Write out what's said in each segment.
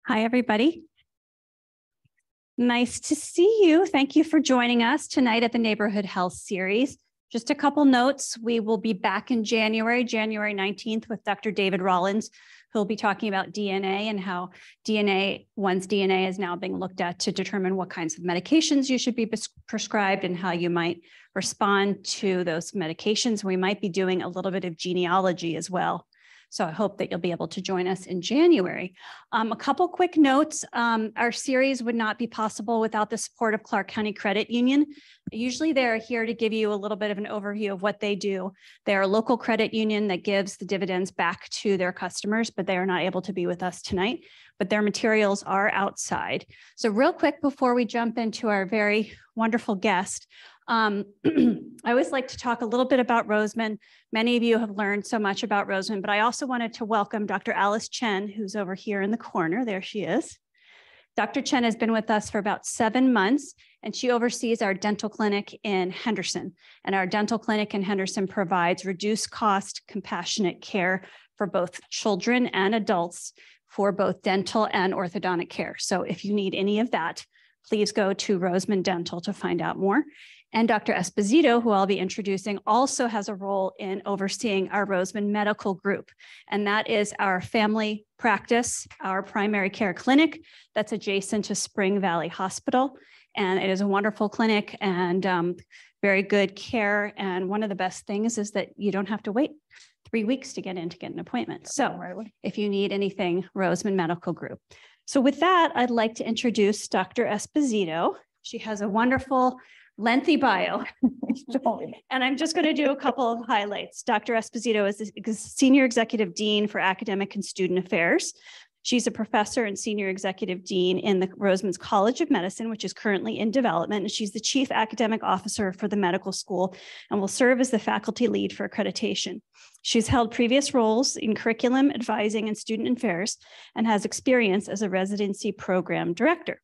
Hi, everybody. Nice to see you. Thank you for joining us tonight at the Neighborhood Health Series. Just a couple notes. We will be back in January 19th with Dr. David Rollins, who will be talking about DNA and how one's DNA is now being looked at to determine what kinds of medications you should be prescribed and how you might respond to those medications. We might be doing a little bit of genealogy as well. So I hope that you'll be able to join us in January. A couple quick notes. Our series would not be possible without the support of Clark County Credit Union. Usually they're here to give you a little bit of an overview of what they do. They're a local credit union that gives the dividends back to their customers, but they are not able to be with us tonight, but their materials are outside. So real quick before we jump into our very wonderful guest, I always like to talk a little bit about Roseman. Many of you have learned so much about Roseman, but I also wanted to welcome Dr. Alice Chen, who's over here in the corner. There she is. Dr. Chen has been with us for about 7 months, and she oversees our dental clinic in Henderson. And our dental clinic in Henderson provides reduced cost, compassionate care for both children and adults for both dental and orthodontic care. So if you need any of that, please go to Roseman Dental to find out more. And Dr. Esposito, who I'll be introducing, also has a role in overseeing our Roseman Medical Group. And that is our family practice, our primary care clinic that's adjacent to Spring Valley Hospital. And it is a wonderful clinic and very good care. And one of the best things is that you don't have to wait 3 weeks to get an appointment. So if you need anything, Roseman Medical Group. So with that, I'd like to introduce Dr. Esposito. She has a wonderful lengthy bio, and I'm just going to do a couple of highlights. Dr. Esposito is the Senior Executive Dean for Academic and Student Affairs. She's a professor and Senior Executive Dean in the Roseman's College of Medicine, which is currently in development, and she's the Chief Academic Officer for the medical school and will serve as the faculty lead for accreditation. She's held previous roles in curriculum, advising, and student affairs, and has experience as a residency program director.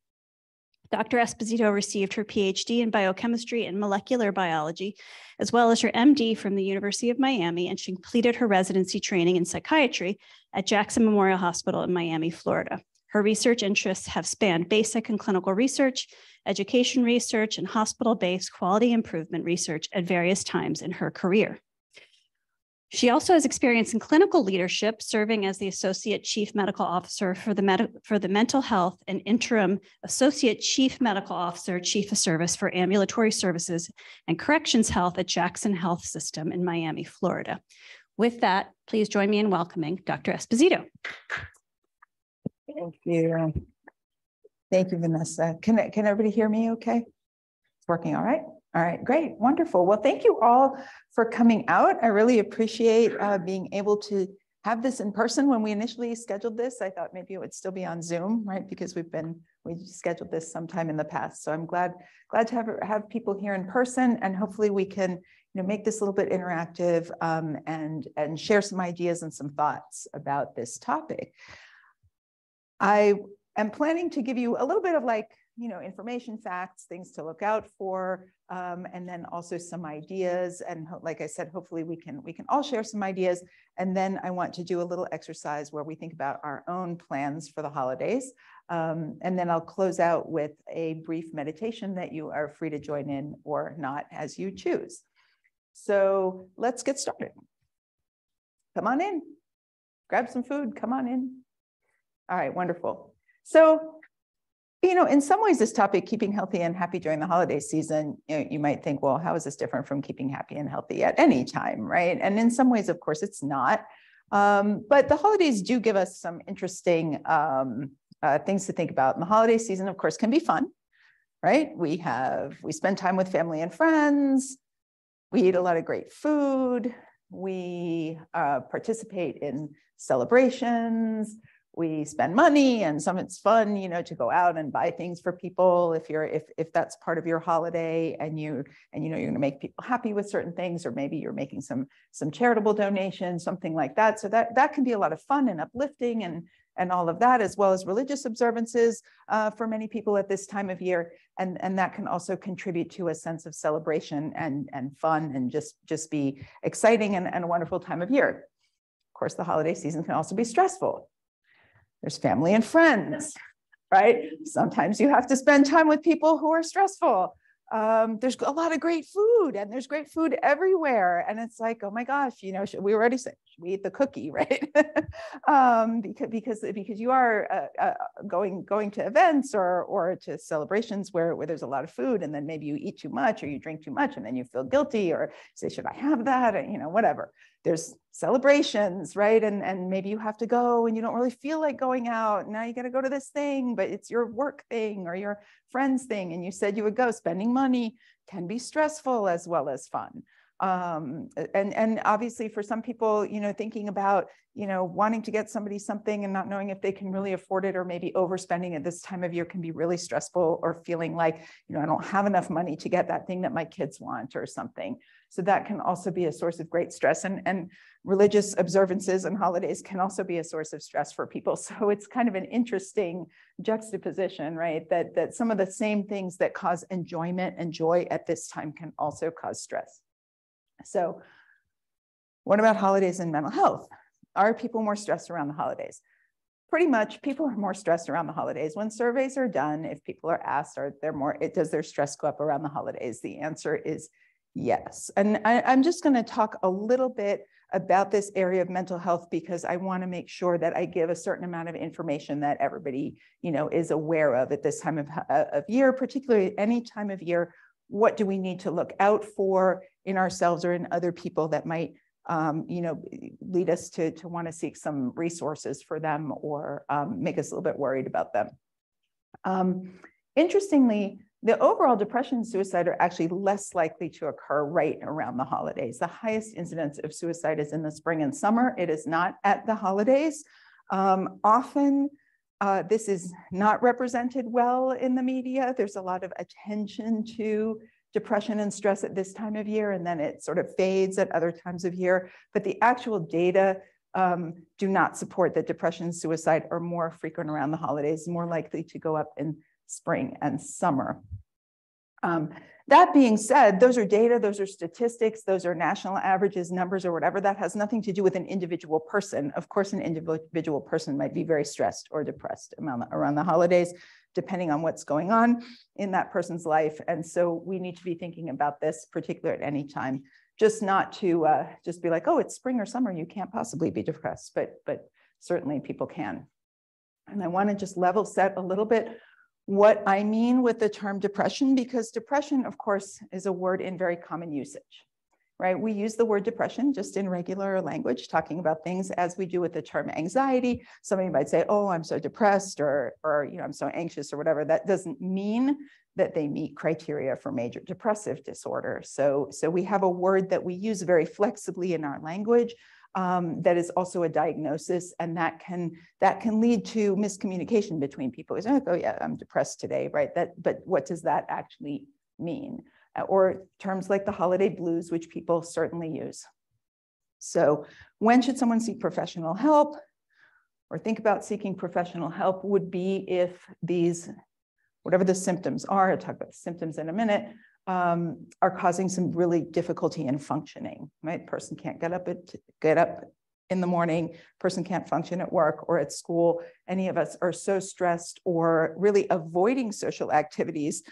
Dr. Esposito received her PhD in biochemistry and molecular biology, as well as her MD from the University of Miami, and she completed her residency training in psychiatry at Jackson Memorial Hospital in Miami, Florida. Her research interests have spanned basic and clinical research, education research, and hospital-based quality improvement research at various times in her career. She also has experience in clinical leadership, serving as the Associate Chief Medical Officer for the Mental Health and Interim Associate Chief Medical Officer, Chief of Service for Ambulatory Services and Corrections Health at Jackson Health System in Miami, Florida. With that, please join me in welcoming Dr. Esposito. Thank you. Thank you, Vanessa. Can everybody hear me okay? It's working all right? All right, great, wonderful. Well, thank you all for coming out. I really appreciate being able to have this in person. When we initially scheduled this, I thought maybe it would still be on Zoom, right? Because we scheduled this sometime in the past. So I'm glad to have people here in person, and hopefully we can make this a little bit interactive and share some ideas and some thoughts about this topic. I am planning to give you a little bit of information, facts, things to look out for, and then also some ideas. And like I said, hopefully we can all share some ideas. And then I want to do a little exercise where we think about our own plans for the holidays. And then I'll close out with a brief meditation that you are free to join in or not as you choose. So let's get started. Come on in, grab some food, come on in. All right, wonderful. So, in some ways, this topic, keeping healthy and happy during the holiday season, you might think, well, how is this different from keeping happy and healthy at any time, right? And in some ways, of course, it's not. But the holidays do give us some interesting things to think about. And the holiday season, of course, can be fun, right? We spend time with family and friends. We eat a lot of great food. We participate in celebrations. We spend money, and some it's fun, to go out and buy things for people if that's part of your holiday, and you're going to make people happy with certain things, or maybe you're making some charitable donations, something like that. So that can be a lot of fun and uplifting and all of that, as well as religious observances for many people at this time of year, and that can also contribute to a sense of celebration and fun and just be exciting and a wonderful time of year. Of course, the holiday season can also be stressful. There's family and friends, right? Sometimes you have to spend time with people who are stressful. There's a lot of great food, and there's great food everywhere. And it's like, oh my gosh, you know, we already said, should we eat the cookie, right? because you are going to events or to celebrations where there's a lot of food, and then maybe you eat too much or you drink too much, and then you feel guilty or say, should I have that? Or, you know, whatever. There's celebrations, right? And maybe you have to go and you don't really feel like going out. Now you got to go to this thing, but it's your work thing or your friend's thing. And you said you would go. Spending money can be stressful as well as fun. And obviously for some people, you know, thinking about, you know, wanting to get somebody something and not knowing if they can really afford it, or maybe overspending at this time of year can be really stressful, or feeling like, you know, I don't have enough money to get that thing that my kids want or something. So that can also be a source of great stress, and religious observances and holidays can also be a source of stress for people. So it's kind of an interesting juxtaposition, right? That some of the same things that cause enjoyment and joy at this time can also cause stress. So what about holidays and mental health? Are people more stressed around the holidays? Pretty much people are more stressed around the holidays. When surveys are done, if people are asked, does their stress go up around the holidays? The answer is yes. And I'm just going to talk a little bit about this area of mental health, because I want to make sure that I give a certain amount of information that everybody, you know, is aware of at this time of year, particularly any time of year. What do we need to look out for in ourselves or in other people that might, you know, lead us to want to seek some resources for them, or make us a little bit worried about them. Interestingly, the overall depression and suicide are actually less likely to occur right around the holidays. The highest incidence of suicide is in the spring and summer. It is not at the holidays. Often, this is not represented well in the media. There's a lot of attention to depression and stress at this time of year, and then it sort of fades at other times of year. But the actual data do not support that depression and suicide are more frequent around the holidays, more likely to go up in spring and summer. That being said, those are data, those are statistics, those are national averages, numbers, or whatever. That has nothing to do with an individual person. Of course, an individual person might be very stressed or depressed around the holidays, depending on what's going on in that person's life. And so we need to be thinking about this, particularly at any time, just not to just be like, oh, it's spring or summer, you can't possibly be depressed, but certainly people can. And I want to just level set a little bit what I mean with the term depression, because depression, of course, is a word in very common usage, right? We use the word depression just in regular language, talking about things as we do with the term anxiety. Somebody might say, oh, I'm so depressed, or you know, I'm so anxious, or whatever. That doesn't mean that they meet criteria for major depressive disorder. So we have a word that we use very flexibly in our language, that is also a diagnosis, and that can lead to miscommunication between people. It's like, oh yeah, I'm depressed today, right? But what does that actually mean? Or terms like the holiday blues, which people certainly use. So when should someone seek professional help, or think about seeking professional help, would be if these, whatever the symptoms are, I'll talk about the symptoms in a minute, are causing some really difficulty in functioning, right? Person can't get up in the morning, person can't function at work or at school. Any of us are so stressed or really avoiding social activities.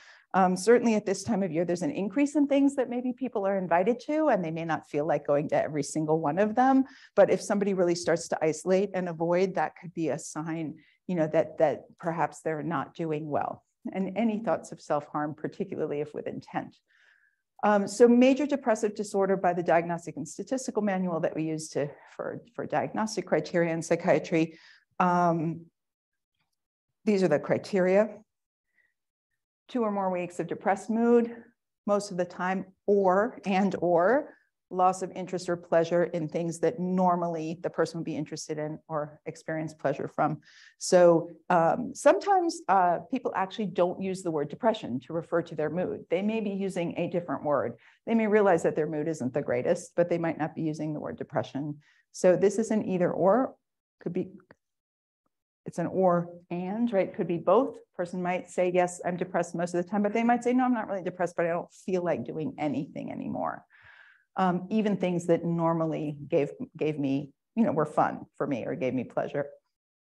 Certainly at this time of year, there's an increase in things that maybe people are invited to, and they may not feel like going to every single one of them. But if somebody really starts to isolate and avoid, that could be a sign, you know, that perhaps they're not doing well. And any thoughts of self-harm, particularly if with intent. So major depressive disorder by the Diagnostic and Statistical Manual that we use for diagnostic criteria in psychiatry. These are the criteria. 2 or more weeks of depressed mood, most of the time, or loss of interest or pleasure in things that normally the person would be interested in or experience pleasure from. So sometimes people actually don't use the word depression to refer to their mood. They may be using a different word. They may realize that their mood isn't the greatest, but they might not be using the word depression. So this is an either or, could be, it's an or and, right? Could be both. Person might say, yes, I'm depressed most of the time, but they might say, no, I'm not really depressed, but I don't feel like doing anything anymore. Even things that normally gave me, you know, were fun for me or gave me pleasure.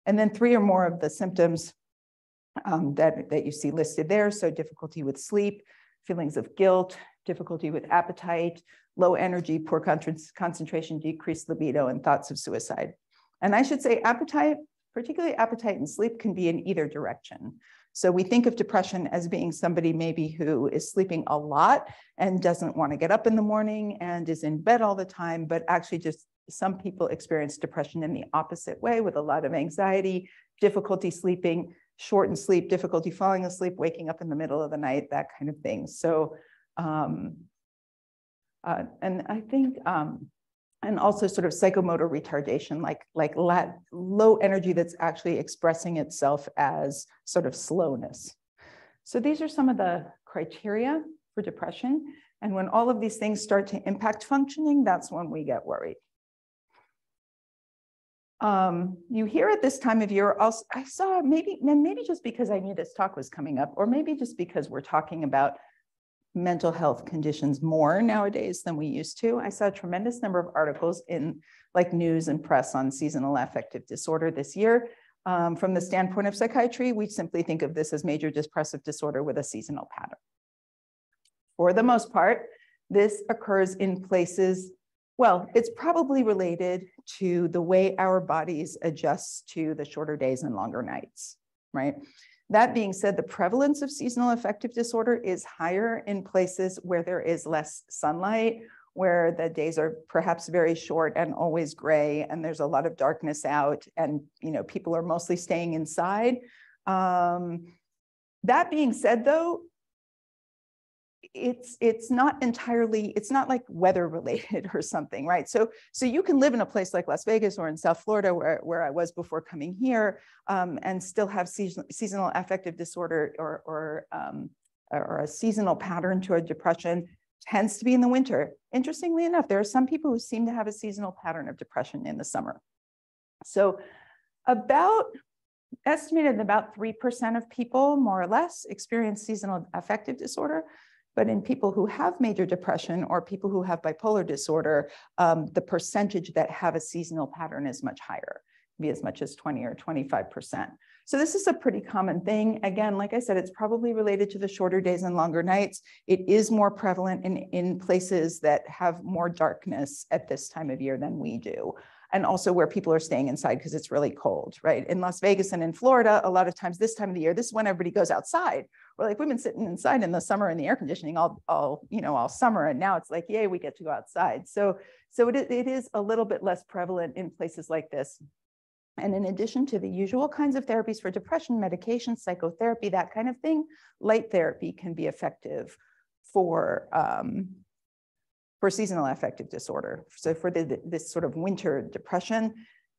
And then 3 or more of the symptoms that you see listed there. So difficulty with sleep, feelings of guilt, difficulty with appetite, low energy, poor concentration, decreased libido, and thoughts of suicide. And I should say appetite, particularly appetite and sleep, can be in either direction. So we think of depression as being somebody maybe who is sleeping a lot and doesn't want to get up in the morning and is in bed all the time, but actually just some people experience depression in the opposite way with a lot of anxiety, difficulty sleeping, shortened sleep, difficulty falling asleep, waking up in the middle of the night, that kind of thing. So, and I think, and also sort of psychomotor retardation, like low energy that's actually expressing itself as sort of slowness. So these are some of the criteria for depression. And when all of these things start to impact functioning, that's when we get worried. You hear at this time of year, also, I saw maybe just because I knew this talk was coming up, or maybe just because we're talking about mental health conditions more nowadays than we used to. I saw a tremendous number of articles in like news and press on seasonal affective disorder this year. From the standpoint of psychiatry, we simply think of this as major depressive disorder with a seasonal pattern. For the most part, this occurs in places, well, it's probably related to the way our bodies adjust to the shorter days and longer nights, right? That being said, the prevalence of seasonal affective disorder is higher in places where there is less sunlight, where the days are perhaps very short and always gray, and there's a lot of darkness out, and people are mostly staying inside. That being said, though, it's not like weather related or something, right? So you can live in a place like Las Vegas or in South Florida where I was before coming here, and still have seasonal affective disorder or a seasonal pattern to a depression. Tends to be in the winter. Interestingly enough, there are some people who seem to have a seasonal pattern of depression in the summer. So estimated about 3% of people, more or less, experience seasonal affective disorder. But in people who have major depression or people who have bipolar disorder, the percentage that have a seasonal pattern is much higher, be as much as 20 or 25%. So this is a pretty common thing. Again, like I said, it's probably related to the shorter days and longer nights. It is more prevalent in places that have more darkness at this time of year than we do. And also where people are staying inside because it's really cold, right? In Las Vegas and in Florida, a lot of times this time of the year, this is when everybody goes outside. We're like, we've been sitting inside in the summer in the air conditioning all summer. And now it's like, yay, we get to go outside. So it is a little bit less prevalent in places like this. And in addition to the usual kinds of therapies for depression, medication, psychotherapy, that kind of thing, light therapy can be effective for seasonal affective disorder. So for this sort of winter depression,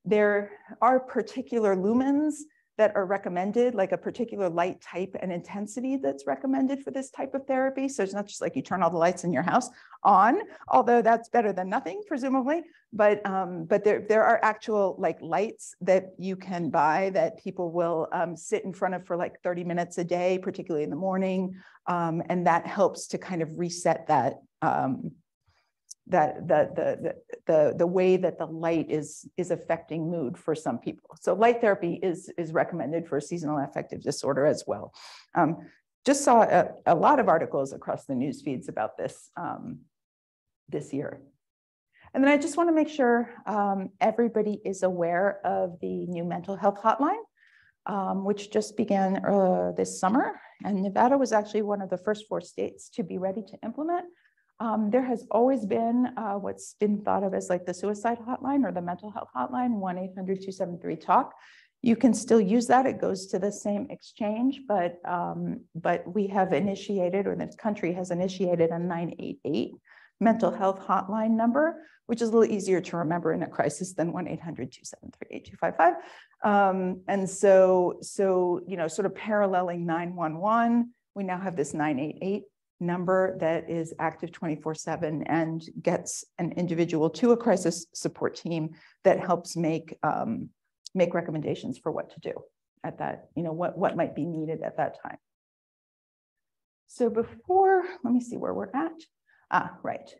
there are particular lumens that are recommended, like a particular light type and intensity that's recommended for this type of therapy. So it's not just like you turn all the lights in your house on, although that's better than nothing, presumably. But there are actual like lights that you can buy that people will sit in front of for like 30 minutes a day, particularly in the morning. And that helps to kind of reset that the way that the light is affecting mood for some people. So light therapy is recommended for seasonal affective disorder as well. Just saw a lot of articles across the news feeds about this this year. And then I just want to make sure everybody is aware of the new mental health hotline, which just began this summer. And Nevada was actually one of the first 4 states to be ready to implement. There has always been what's been thought of as like the suicide hotline or the mental health hotline, 1-800-273-TALK. You can still use that. It goes to the same exchange, but we have initiated, or the country has initiated, a 988 mental health hotline number, which is a little easier to remember in a crisis than 1-800-273-8255. And so sort of paralleling 911, we now have this 988 number that is active 24/7 and gets an individual to a crisis support team that helps make recommendations for what to do at that, what might be needed at that time. So let me see where we're at. Right.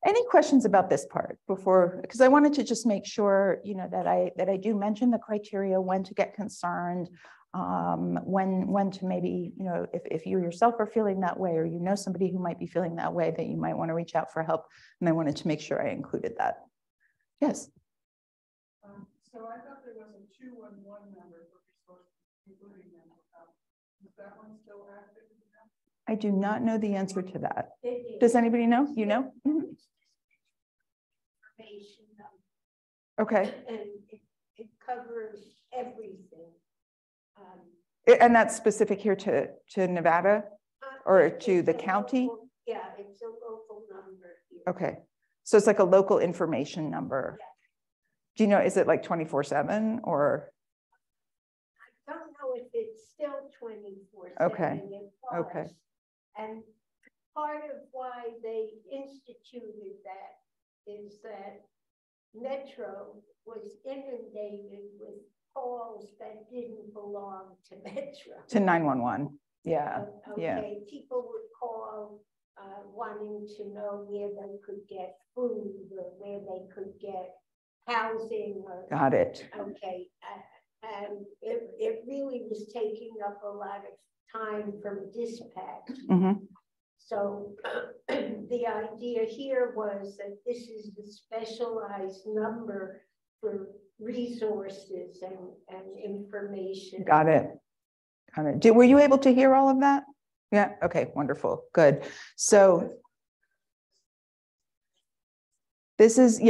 Any questions about this part before, because I wanted to just make sure, that I do mention the criteria, when to get concerned, when to maybe, if you yourself are feeling that way, or somebody who might be feeling that way, that you might want to reach out for help. And I wanted to make sure I included that. Yes. So I thought there was a 211 number for resources, including mental health. Is that one still active? I do not know the answer to that. Does anybody know? You know? Mm-hmm. Okay. And it covers everything. And that's specific here to Nevada or to the county? Yeah, it's a local number here. Okay. So it's like a local information number. Yeah. Do you know, is it like 24/7 or? I don't know if it's still 24/7. Okay. Okay. And part of why they instituted that is that Metro was inundated with calls that didn't belong to Metro. To 911. Yeah. Okay. Yeah. People would call wanting to know where they could get food or where they could get housing. Got it. Okay. And it really was taking up a lot of time from dispatch. Mm-hmm. So the idea here was that this is the specialized number for resources and information. Got it. Got it. Were you able to hear all of that? Yeah. Okay. Wonderful. Good. So this is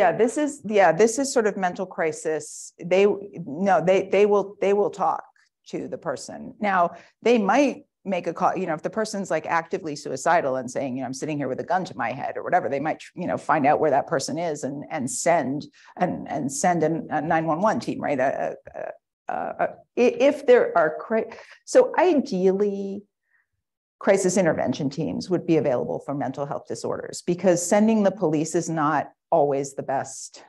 sort of mental crisis. They will talk to the person. Now they might make a call, if the person's like actively suicidal and saying, I'm sitting here with a gun to my head or whatever, they might, find out where that person is and send a 911 team, right? If there are, so ideally, crisis intervention teams would be available for mental health disorders, because sending the police is not always the best,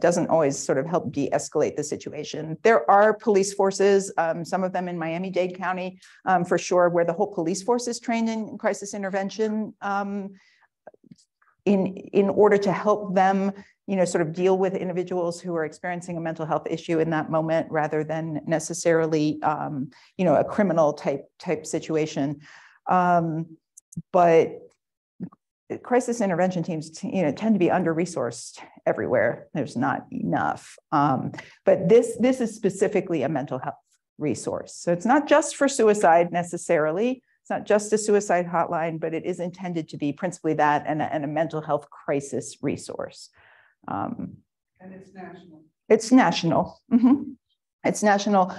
doesn't always sort of help de-escalate the situation. There are police forces, some of them in Miami-Dade County, for sure, where the whole police force is trained in crisis intervention in order to help them, sort of deal with individuals who are experiencing a mental health issue in that moment, rather than necessarily, a criminal type situation. But crisis intervention teams, tend to be under-resourced everywhere. There's not enough. But this is specifically a mental health resource. So it's not just for suicide necessarily. It's not just a suicide hotline, but it is intended to be principally that and a mental health crisis resource. And it's national. It's national. Mm-hmm. It's national.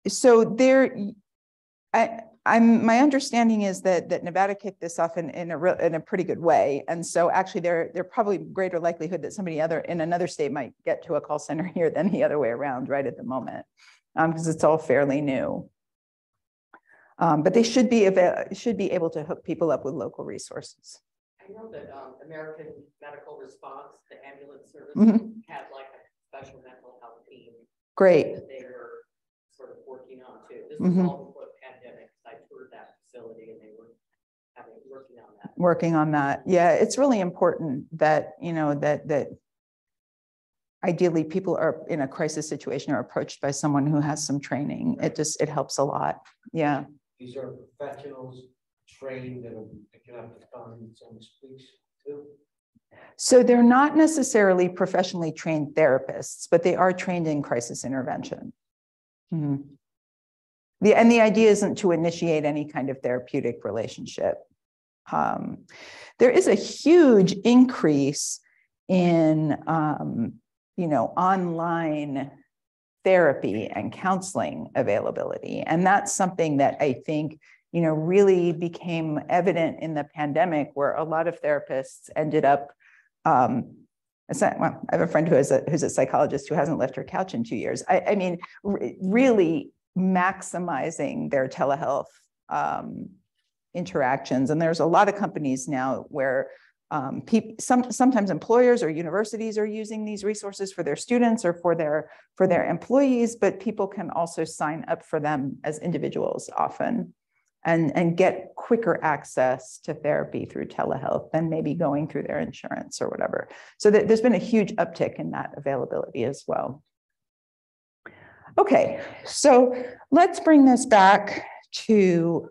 So there, my understanding is that Nevada kicked this off in a pretty good way, and so actually there probably greater likelihood that somebody in another state might get to a call center here than the other way around right at the moment, because it's all fairly new. But they should be able to hook people up with local resources. I know that American Medical Response, the ambulance service, had like a special mental health team. Great. That they were sort of working on too. This was all before the pandemic. I toured that facility and they were working on that. Working on that. Yeah, it's really important that, that ideally people are in a crisis situation are approached by someone who has some training. Right. It helps a lot. Yeah. These are professionals trained and can have to find some speaks too. So they're not necessarily professionally trained therapists, but they are trained in crisis intervention. Mm-hmm. And the idea isn't to initiate any kind of therapeutic relationship. There is a huge increase in, online therapy and counseling availability. And that's something that I think, really became evident in the pandemic, where a lot of therapists ended up, I have a friend who's a psychologist who hasn't left her couch in 2 years. I mean, really maximizing their telehealth interactions. And there's a lot of companies now where sometimes employers or universities are using these resources for their students or for their employees, but people can also sign up for them as individuals often. and get quicker access to therapy through telehealth than maybe going through their insurance or whatever. So there's been a huge uptick in that availability as well. Okay, so let's bring this back to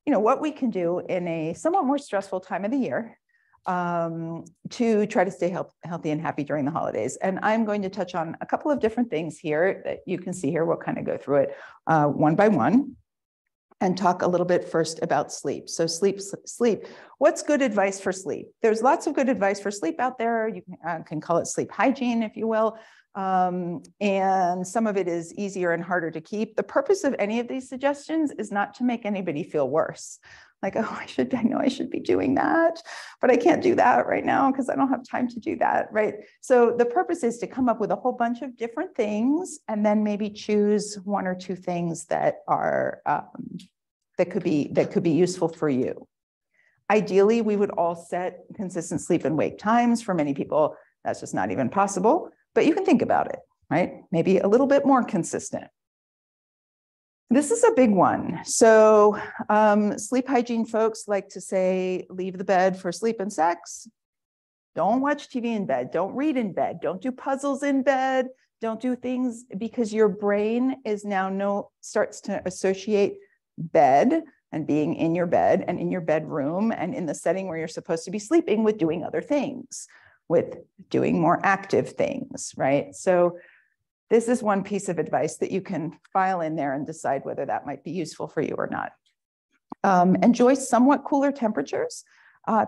what we can do in a somewhat more stressful time of the year to try to stay healthy and happy during the holidays. And I'm going to touch on a couple of different things here that you can see here. We'll kind of go through it one by one and talk a little bit first about sleep. So sleep. What's good advice for sleep? There's lots of good advice for sleep out there. You can call it sleep hygiene, if you will. And some of it is easier and harder to keep. The purpose of any of these suggestions is not to make anybody feel worse. Like, oh, I know I should be doing that, but I can't do that right now because I don't have time to do that, right? So the purpose is to come up with a whole bunch of different things and then maybe choose one or two things that are that could be useful for you. Ideally, we would all set consistent sleep and wake times. For many people, that's just not even possible, but you can think about it, right? Maybe a little bit more consistent. This is a big one. So sleep hygiene folks like to say, leave the bed for sleep and sex. Don't watch TV in bed. Don't read in bed. Don't do puzzles in bed. Don't do things because your brain is now starts to associate bed and being in your bed and in your bedroom and in the setting where you're supposed to be sleeping with doing other things, with doing more active things, right? So this is one piece of advice that you can file in there and decide whether that might be useful for you or not. Enjoy somewhat cooler temperatures.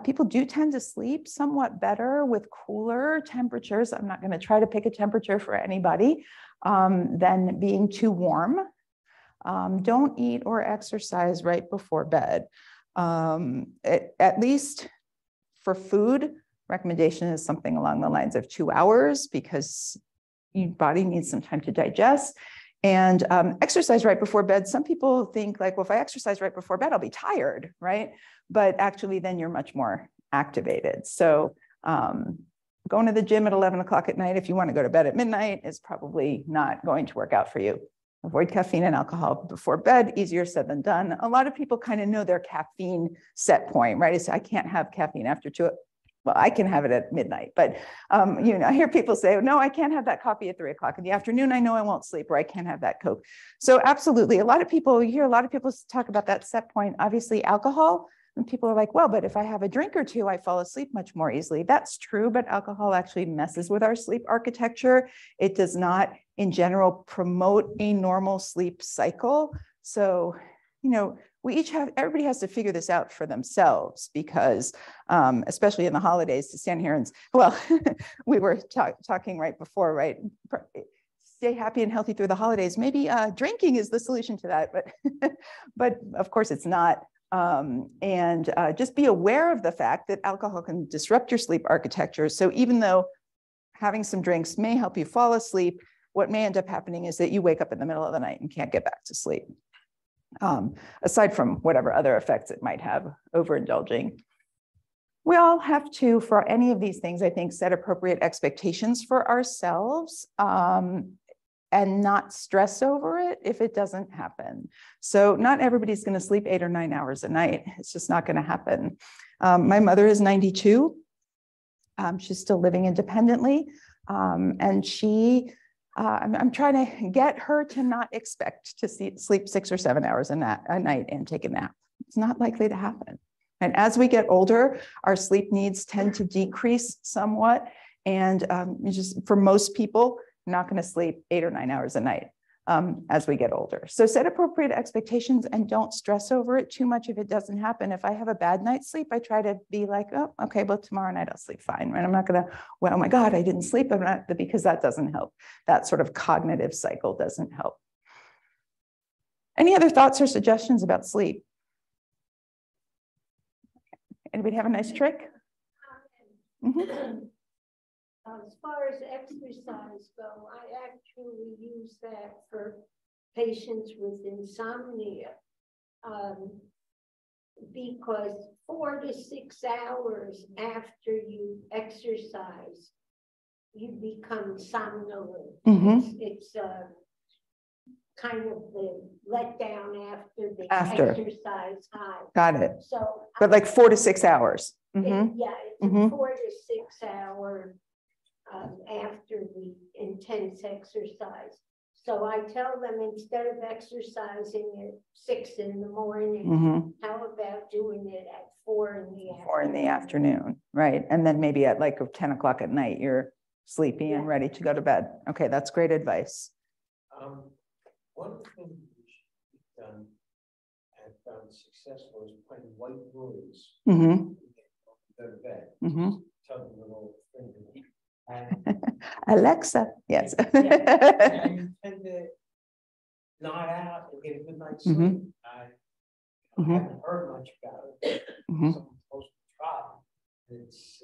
People do tend to sleep somewhat better with cooler temperatures. I'm not going to try to pick a temperature for anybody than being too warm. Don't eat or exercise right before bed. At least for food, recommendation is something along the lines of 2 hours because your body needs some time to digest. And exercise right before bed. Some people think like, well, if I exercise right before bed, I'll be tired, right? But actually then you're much more activated. So going to the gym at 11 o'clock at night, if you want to go to bed at midnight, is probably not going to work out for you. Avoid caffeine and alcohol before bed, easier said than done. A lot of people kind of know their caffeine set point, right? It's, I can't have caffeine after 2. Well, I can have it at midnight, but I hear people say, no, I can't have that coffee at 3 o'clock in the afternoon. I know I won't sleep, or I can't have that Coke. So absolutely, you hear a lot of people talk about that set point. Obviously alcohol, and people are like, well, but if I have a drink or two, I fall asleep much more easily. That's true, but alcohol actually messes with our sleep architecture. It does not, in general, promote a normal sleep cycle. So, everybody has to figure this out for themselves because, especially in the holidays, to stand here and, well, we were talking right before, right? Stay happy and healthy through the holidays. Maybe drinking is the solution to that, but of course it's not. Just be aware of the fact that alcohol can disrupt your sleep architecture. So even though having some drinks may help you fall asleep, what may end up happening is that you wake up in the middle of the night and can't get back to sleep. Aside from whatever other effects it might have, overindulging. We all have to, for any of these things, I think, set appropriate expectations for ourselves and not stress over it if it doesn't happen. So not everybody's going to sleep 8 or 9 hours a night. It's just not going to happen. My mother is 92. She's still living independently. And I'm trying to get her to not expect to sleep 6 or 7 hours a night and take a nap. It's not likely to happen. And as we get older, our sleep needs tend to decrease somewhat. And just for most people, not going to sleep 8 or 9 hours a night as we get older. So set appropriate expectations and don't stress over it too much if it doesn't happen. If I have a bad night's sleep, I try to be like, oh, okay, well, tomorrow night I'll sleep fine, right? I'm not going to, well, oh my God, I didn't sleep, because that doesn't help. That sort of cognitive cycle doesn't help. Any other thoughts or suggestions about sleep? Anybody have a nice trick? Mm-hmm. As far as exercise go, I actually use that for patients with insomnia because 4 to 6 hours after you exercise, you become somnolent. Mm-hmm. It's kind of the letdown after the After. exercise high. Got it. So. But like 4 to 6 hours. Yeah, Mhm. it's a Mhm. 4 to 6 hour after the intense exercise. So I tell them, instead of exercising at 6 in the morning, Mhm. how about doing it at 4 in the afternoon? 4 in the afternoon, right? And then maybe at like 10 o'clock at night, you're sleepy and Yeah. ready to go to bed. Okay, that's great advice. One thing we've done and found successful is playing white noise. Mm-hmm. Go to bed. Mm-hmm. Tell them a little thing. And Alexa, yes. and you tend to nod out and get a good night's sleep. Mhm. I haven't heard much about it. Mhm. Someone's supposed to try. It's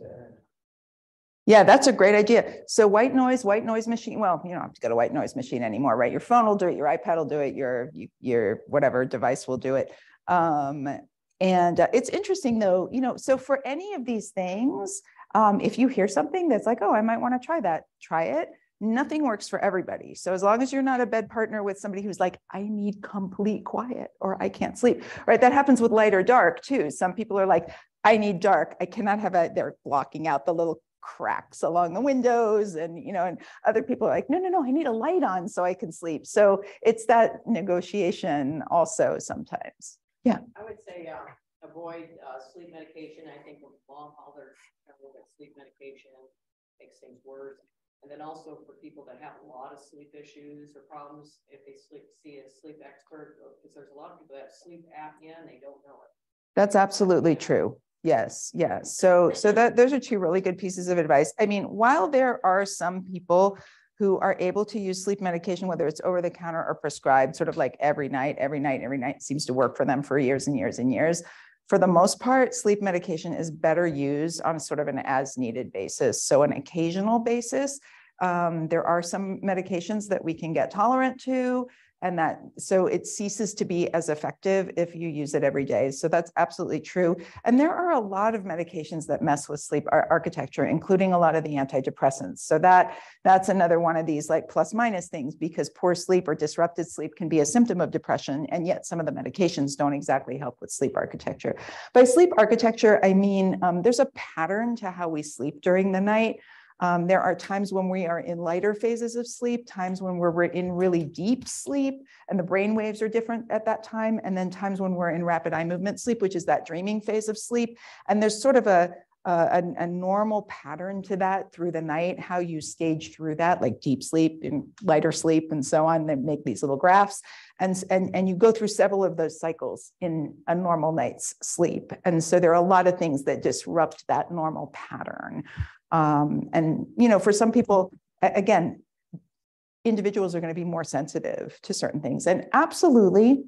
Yeah, that's a great idea. So white noise machine. Well, you don't have to go to white noise machine anymore, right? Your phone will do it. Your iPad will do it. Your whatever device will do it. It's interesting though, so for any of these things, if you hear something that's like, oh, I might want to try that, try it. Nothing works for everybody. So as long as you're not a bed partner with somebody who's like, I need complete quiet or I can't sleep, right? That happens with light or dark too. Some people are like, I need dark. I cannot have they're blocking out the little cracks along the windows and other people are like, no, I need a light on so I can sleep. So it's that negotiation also sometimes. Yeah. I would say avoid sleep medication. I think with long haulers, sleep medication makes things worse. And then also for people that have a lot of sleep issues or problems, if they see a sleep expert, because there's a lot of people that have sleep apnea and they don't know it. That's absolutely true. Yes. So those are two really good pieces of advice. I mean, while there are some people who are able to use sleep medication, whether it's over the counter or prescribed, sort of like every night seems to work for them for years and years and years. For the most part, sleep medication is better used on sort of an as needed basis. So an occasional basis, there are some medications that we can get tolerant to, and so it ceases to be as effective if you use it every day. So that's absolutely true. And there are a lot of medications that mess with sleep architecture, including a lot of the antidepressants. So that's another one of these like plus minus things, because poor sleep or disrupted sleep can be a symptom of depression. And yet some of the medications don't exactly help with sleep architecture. By sleep architecture, I mean, there's a pattern to how we sleep during the night. There are times when we are in lighter phases of sleep, times when we're in really deep sleep and the brain waves are different at that time, and then times when we're in rapid eye movement sleep, which is that dreaming phase of sleep. And there's sort of a normal pattern to that through the night, how you stage through that, like deep sleep and lighter sleep and so on. They make these little graphs, and you go through several of those cycles in a normal night's sleep. And so there are a lot of things that disrupt that normal pattern. For some people, again, individuals are going to be more sensitive to certain things. And absolutely,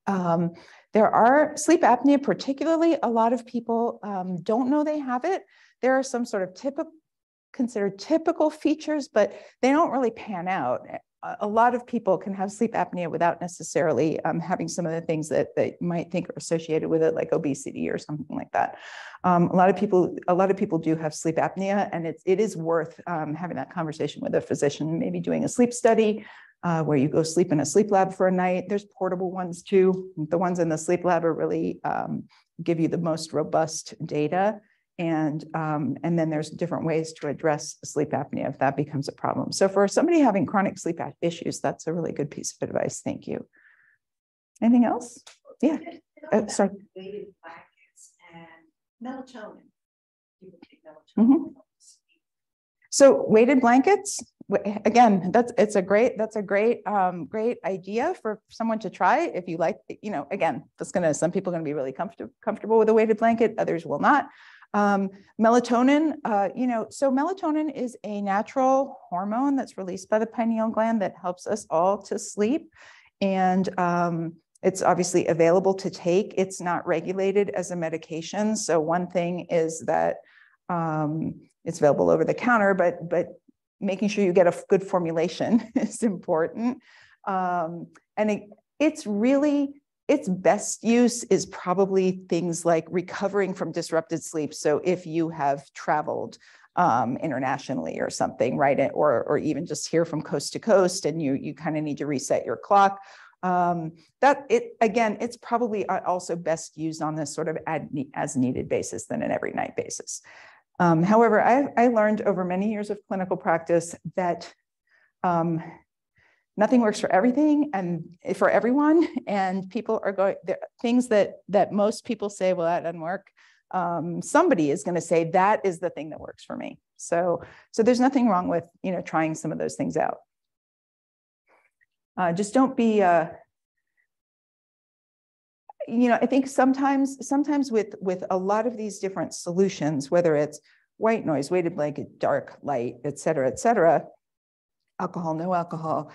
there are sleep apnea, particularly a lot of people don't know they have it. There are some sort of considered typical features, but they don't really pan out. A lot of people can have sleep apnea without necessarily having some of the things that they might think are associated with it, like obesity or something like that. A lot of people do have sleep apnea, and it is worth having that conversation with a physician, maybe doing a sleep study where you go sleep in a sleep lab for a night. There's portable ones too. The ones in the sleep lab are really give you the most robust data. And then there's different ways to address sleep apnea if that becomes a problem. So for somebody having chronic sleep issues, that's a really good piece of advice. Thank you. Anything else? Yeah. Sorry. Weighted blankets and melatonin. People take melatonin. Mm-hmm. So weighted blankets, again, that's a great idea for someone to try if you like. Again, some people are going to be really comfortable with a weighted blanket, others will not. Melatonin, so melatonin is a natural hormone that's released by the pineal gland that helps us all to sleep. And it's obviously available to take. It's not regulated as a medication. So one thing is that it's available over the counter, but making sure you get a good formulation is important. And it's really its best use is probably things like recovering from disrupted sleep. So if you have traveled internationally or something, right? Or even just here from coast to coast and you kind of need to reset your clock. Again, it's probably also best used on this sort of as needed basis than an every night basis. However, I learned over many years of clinical practice that nothing works for everything and for everyone. And people are going, things that most people say, well, that doesn't work. Somebody is going to say that is the thing that works for me. So there's nothing wrong with, trying some of those things out. Just don't be, I think sometimes with a lot of these different solutions, whether it's white noise, weighted blanket, dark light, et cetera, alcohol, no alcohol,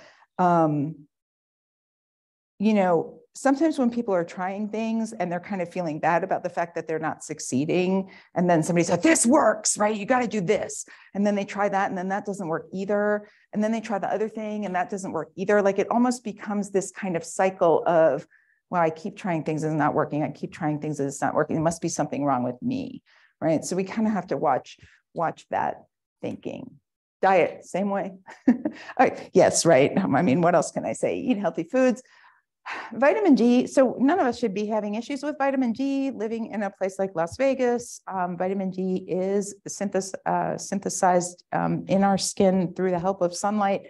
sometimes when people are trying things and they're kind of feeling bad about the fact that they're not succeeding, and then somebody said, this works, right? You got to do this. And then they try that, and then that doesn't work either. And then they try the other thing, and that doesn't work either. Like it almost becomes this kind of cycle of, well, I keep trying things and it's not working. I keep trying things and it's not working. There must be something wrong with me, right? So we kind of have to watch that thinking. Diet, same way. Yes, right. I mean, what else can I say? Eat healthy foods. Vitamin D. So none of us should be having issues with vitamin D. Living in a place like Las Vegas, vitamin D is synthesized in our skin through the help of sunlight.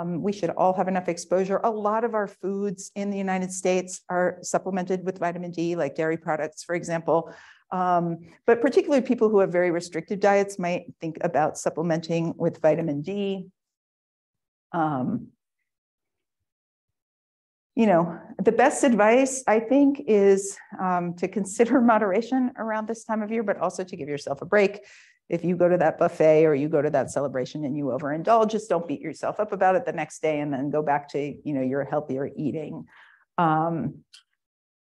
We should all have enough exposure. A lot of our foods in the United States are supplemented with vitamin D, like dairy products, for example. But particularly people who have very restricted diets might think about supplementing with vitamin D. The best advice, I think, is to consider moderation around this time of year, but also to give yourself a break. If you go to that buffet or you go to that celebration and you overindulge, just don't beat yourself up about it the next day and then go back to, your healthier eating.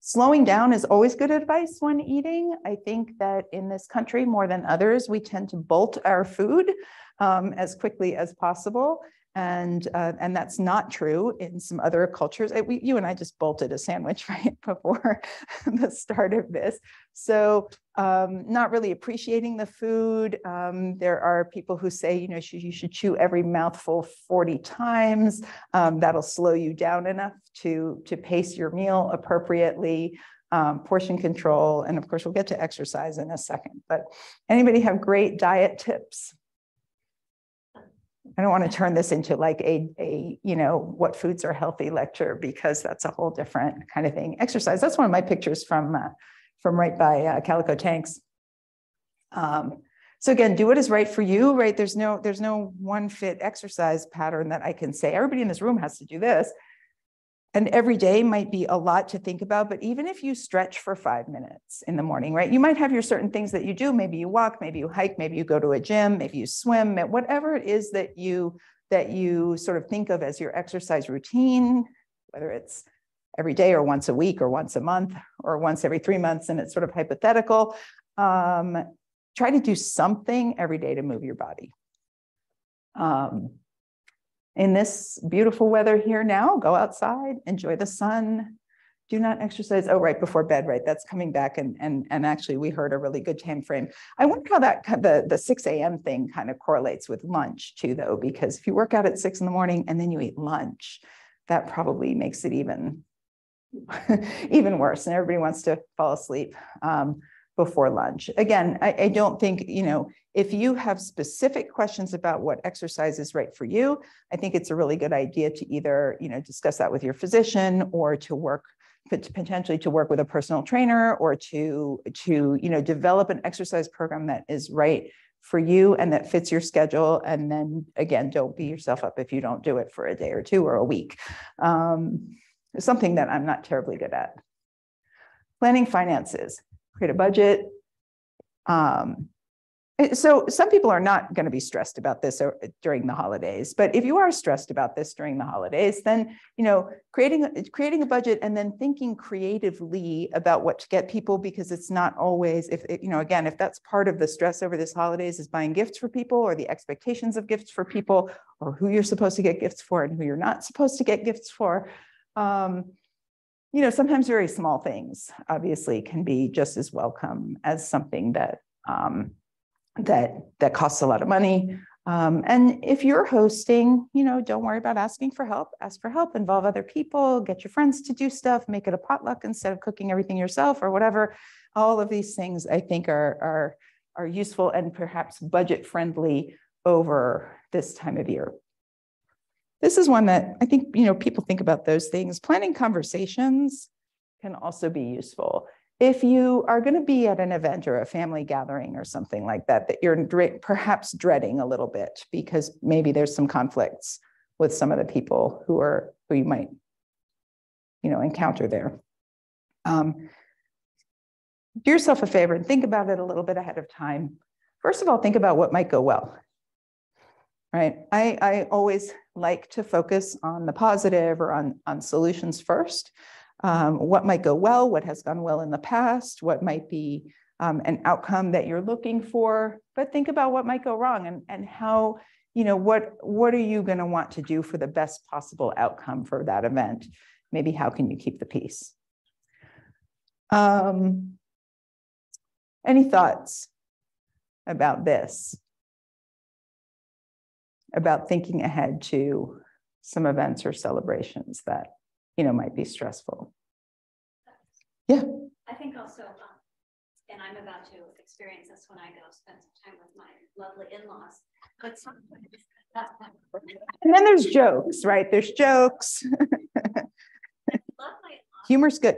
Slowing down is always good advice when eating. I think that in this country, more than others, we tend to bolt our food as quickly as possible. And that's not true in some other cultures. You and I just bolted a sandwich right before the start of this. So not really appreciating the food. There are people who say, you should chew every mouthful 40 times. That'll slow you down enough to pace your meal appropriately. Portion control. And of course, we'll get to exercise in a second. But anybody have great diet tips? I don't want to turn this into like a what foods are healthy lecture, because that's a whole different kind of thing. Exercise. That's one of my pictures from right by Calico Tanks. So again, do what is right for you, right? There's no one fit exercise pattern that I can say, everybody in this room has to do this. And every day might be a lot to think about, but even if you stretch for 5 minutes in the morning, right? You might have your certain things that you do. Maybe you walk, maybe you hike, maybe you go to a gym, maybe you swim, whatever it is that you sort of think of as your exercise routine, whether it's every day or once a week or once a month or once every 3 months, and it's sort of hypothetical. Try to do something every day to move your body. In this beautiful weather here now, go outside, enjoy the sun. Do not exercise. Oh, right before bed, right? That's coming back. And actually, we heard a really good time frame. I wonder how the 6 a.m. thing kind of correlates with lunch too, though, because if you work out at 6 in the morning and then you eat lunch, that probably makes it even worse. And everybody wants to fall asleep before lunch. Again, I don't think, if you have specific questions about what exercise is right for you, I think it's a really good idea to either, discuss that with your physician, or to potentially work with a personal trainer, or to develop an exercise program that is right for you and that fits your schedule. And then again, don't beat yourself up if you don't do it for a day or two or a week. Something that I'm not terribly good at. Planning finances. Create a budget. So some people are not going to be stressed about this during the holidays, but if you are stressed about this during the holidays, then, creating a budget and then thinking creatively about what to get people, because it's not always, again, if that's part of the stress over this holidays is buying gifts for people, or the expectations of gifts for people, or who you're supposed to get gifts for and who you're not supposed to get gifts for. sometimes very small things obviously can be just as welcome as something that that costs a lot of money. And if you're hosting, don't worry about asking for help. Ask for help, involve other people, get your friends to do stuff, make it a potluck instead of cooking everything yourself or whatever. All of these things I think are useful and perhaps budget friendly over this time of year. This is one that I think, people think about those things. Planning conversations can also be useful. If you are going to be at an event or a family gathering or something like that, that you're perhaps dreading a little bit because maybe there's some conflicts with some of the people who you might, encounter there. Do yourself a favor and think about it a little bit ahead of time. First of all, think about what might go well. Right? I always like to focus on the positive or on solutions first. What might go well, what has gone well in the past, what might be an outcome that you're looking for, but think about what might go wrong and how, what are you going to want to do for the best possible outcome for that event? Maybe how can you keep the peace? Any thoughts about this? About thinking ahead to some events or celebrations that might be stressful. Yeah. I think also, and I'm about to experience this when I go spend some time with my lovely in-laws, but sometimes. And then there's jokes, right? There's jokes. Humor's good.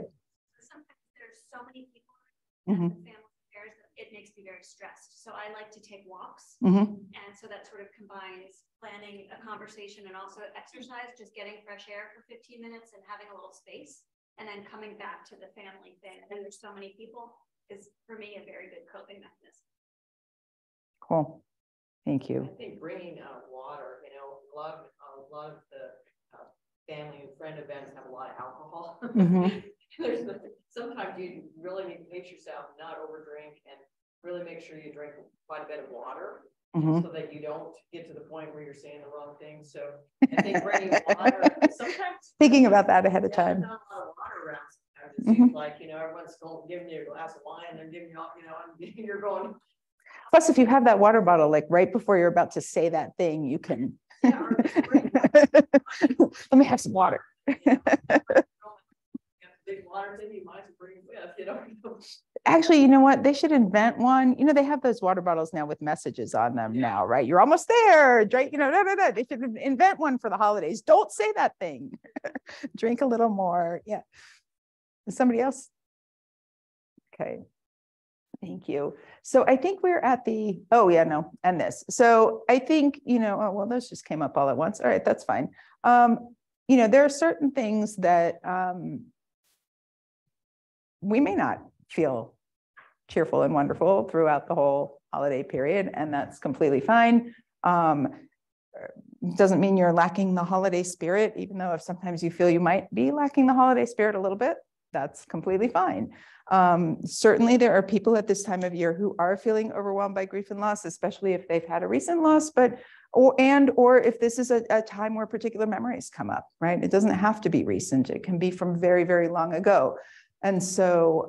Sometimes there's so many people at the family affairs that it makes me very stressed. So I like to take walks. And so that sort of combines planning a conversation and also exercise, just getting fresh air for 15 minutes and having a little space, and then coming back to the family thing. And there's so many people is, for me, a very good coping mechanism. Cool. Thank you. I think bringing water, a lot of the family and friend events have a lot of alcohol. Sometimes you really need to pace yourself, not overdrink, and really make sure you drink quite a bit of water. So that you don't get to the point where you're saying the wrong thing. So I think bringing water, sometimes thinking about that ahead of time. Not a lot of water around. It seems like, everyone's giving you a glass of wine and giving you, and you're going. Plus, if you have that water bottle, like right before you're about to say that thing, you can. Let me have some water. Big water thing you might bring with, Actually, you know what? They should invent one. They have those water bottles now with messages on them now, right? You're almost there. Drink, They should invent one for the holidays. Don't say that thing. Drink a little more. Yeah. Somebody else? Okay. Thank you. So I think we're at the, and this. So I think, those just came up all at once. All right, that's fine. There are certain things that we may not feel cheerful and wonderful throughout the whole holiday period, and that's completely fine. Doesn't mean you're lacking the holiday spirit, even though if sometimes you feel you might be lacking the holiday spirit a little bit, that's completely fine. Certainly there are people at this time of year who are feeling overwhelmed by grief and loss, especially if they've had a recent loss, or if this is a time where particular memories come up, right? It doesn't have to be recent. It can be from very, very long ago. And so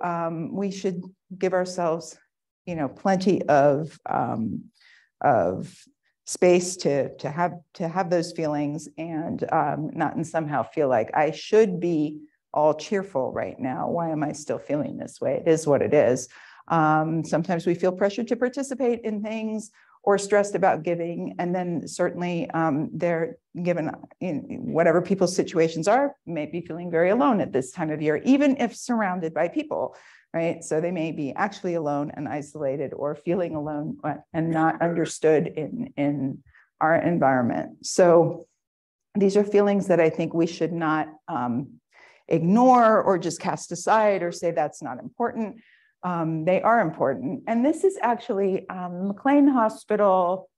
we should give ourselves, plenty of space to have those feelings and not somehow feel like I should be all cheerful right now. Why am I still feeling this way? It is what it is. Sometimes we feel pressured to participate in things or stressed about giving. And then certainly they're given whatever people's situations are, may be feeling very alone at this time of year, even if surrounded by people, right? So they may be actually alone and isolated or feeling alone and not understood in our environment. So these are feelings that I think we should not ignore or just cast aside or say that's not important. They are important. And this is actually McLean Hospital.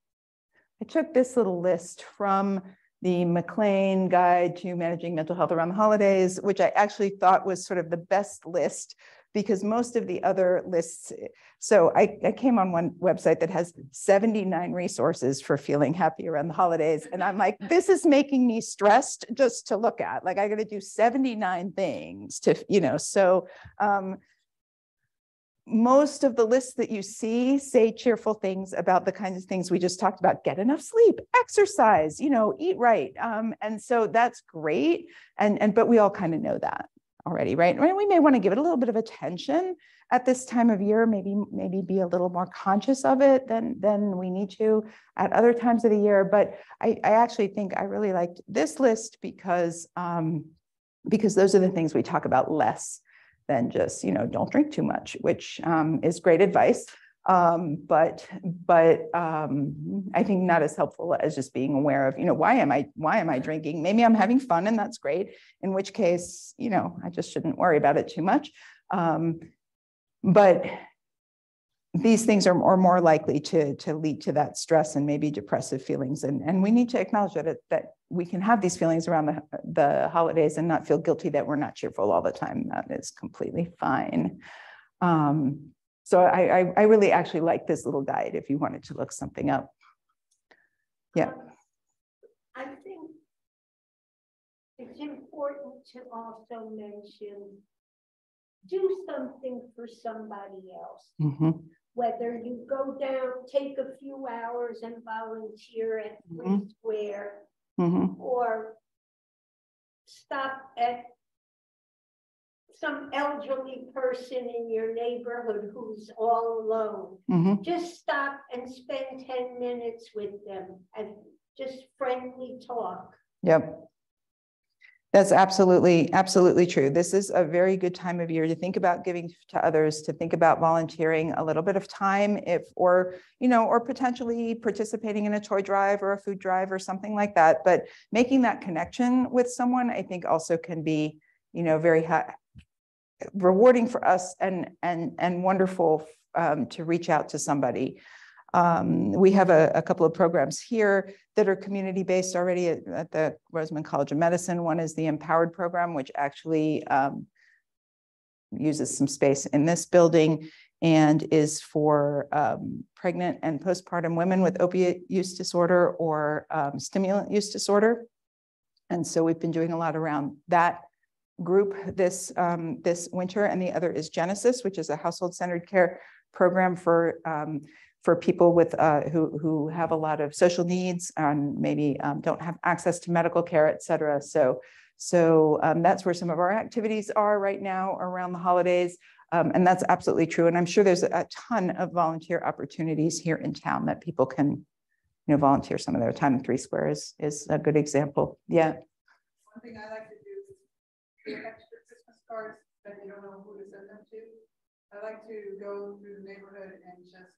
I took this little list from the McLean Guide to Managing Mental Health Around the Holidays, which I actually thought was sort of the best list, because most of the other lists, so I came on one website that has 79 resources for feeling happy around the holidays. And I'm like, this is making me stressed just to look at. Like, I got to do 79 things to, you know, so most of the lists that you see say cheerful things about the kinds of things we just talked about: get enough sleep, exercise, you know, eat right. And so that's great. But we all kind of know that already, right? We may want to give it a little bit of attention at this time of year, maybe be a little more conscious of it than we need to at other times of the year. But I actually think I really liked this list because those are the things we talk about less than just, you know, don't drink too much, which is great advice. But I think not as helpful as just being aware of, you know, why am I drinking? Maybe I'm having fun and that's great, in which case, you know, I just shouldn't worry about it too much. But these things are more likely to lead to that stress and maybe depressive feelings. And we need to acknowledge that we can have these feelings around the holidays and not feel guilty that we're not cheerful all the time. That is completely fine. So I really actually like this little guide if you wanted to look something up. Yeah. I think it's important to also mention, do something for somebody else. Mm-hmm. Whether you go down, take a few hours and volunteer at Free Square, or stop at some elderly person in your neighborhood who's all alone. Just stop and spend 10 minutes with them and just friendly talk. Yep. That's absolutely true. This is a very good time of year to think about giving to others, to think about volunteering a little bit of time, or potentially participating in a toy drive or a food drive or something like that. But making that connection with someone, I think, also can be, you know, very rewarding for us and wonderful to reach out to somebody. We have a couple of programs here that are community-based already at the Roseman College of Medicine. One is the Empowered program, which actually uses some space in this building and is for pregnant and postpartum women with opiate use disorder or stimulant use disorder. And so we've been doing a lot around that group this winter. And the other is Genesis, which is a household-centered care program for people with who have a lot of social needs and maybe don't have access to medical care, et cetera. So that's where some of our activities are right now around the holidays. And that's absolutely true. And I'm sure there's a ton of volunteer opportunities here in town that people can, you know, volunteer some of their time. 3 Square is a good example. Yeah. One thing I like to do is do extra Christmas cards that you don't know who to send them to. I like to go through the neighborhood and just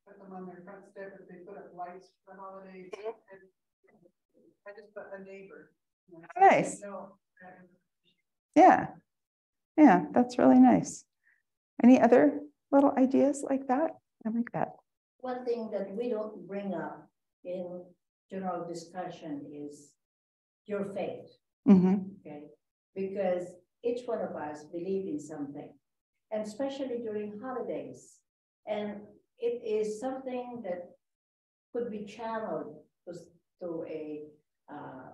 put them on their front step if they put up lights for the holidays. And I just put a neighbor. You know, Nice. Yeah, that's really nice. Any other little ideas like that? I like that. One thing that we don't bring up in general discussion is your faith. Okay, because each one of us believe in something, and especially during holidays. And it is something that could be channeled to a, a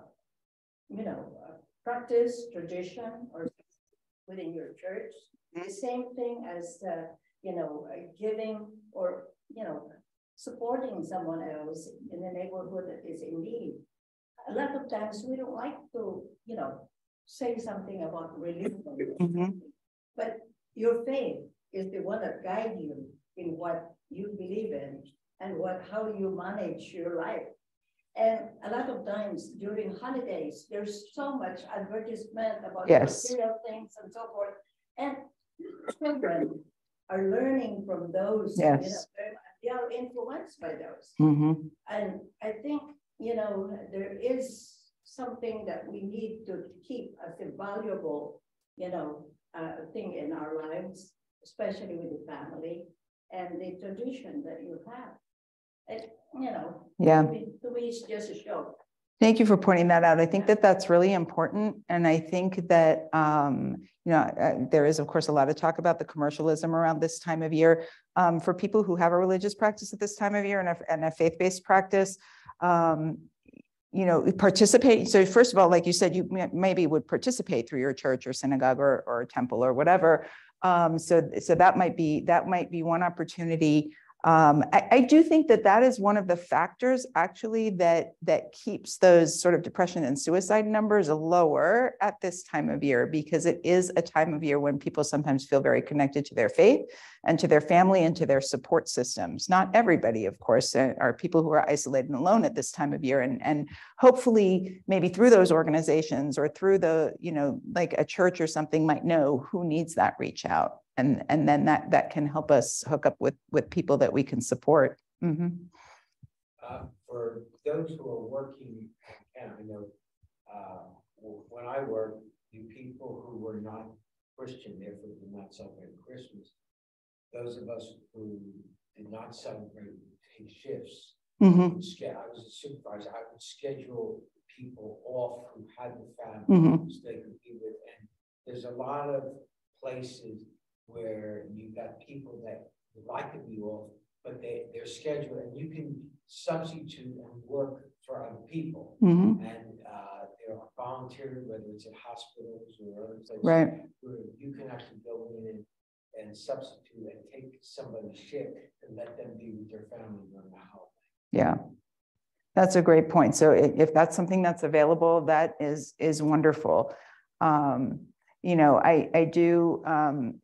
practice, tradition, or within your church. The same thing as, giving or, supporting someone else in the neighborhood that is in need. A lot of times we don't like to, say something about religion, but your faith is the one that guides you in what you believe in and how you manage your life. And a lot of times during holidays, there's so much advertisement about material things and so forth. And children are learning from those, they are influenced by those. And I think, there is something that we need to keep as a valuable, thing in our lives, especially with the family and the tradition that you have. And, to me, it's just a show. Thank you for pointing that out. I think that that's really important. And I think that, there is, of course, a lot of talk about the commercialism around this time of year. For people who have a religious practice at this time of year and a faith-based practice, participate. So first of all, like you said, you maybe would participate through your church or synagogue or temple or whatever. So that might be one opportunity. I do think that is one of the factors actually that keeps those sort of depression and suicide numbers lower at this time of year, because it is a time of year when people sometimes feel very connected to their faith and to their family and to their support systems. Not everybody, of course, are people who are isolated and alone at this time of year. And hopefully maybe through those organizations or through like a church or something might know who needs that reach out. And then that can help us hook up with people that we can support. Mm-hmm. For those who are working, and I know when I worked, the people who were not Christian, therefore did not celebrate Christmas, those of us who did not celebrate take shifts. Mm-hmm. I was a supervisor. I would schedule people off who had the family so they could be with. And there's a lot of places where you got people that would like to be off, but they're scheduled, and you can substitute and work for other people. Mm-hmm. And there are volunteers, whether it's at hospitals or other places, right, where you can actually go in and substitute and take somebody's shift and let them be with their family during the holiday. Yeah, that's a great point. So if that's something that's available, that is wonderful. I do,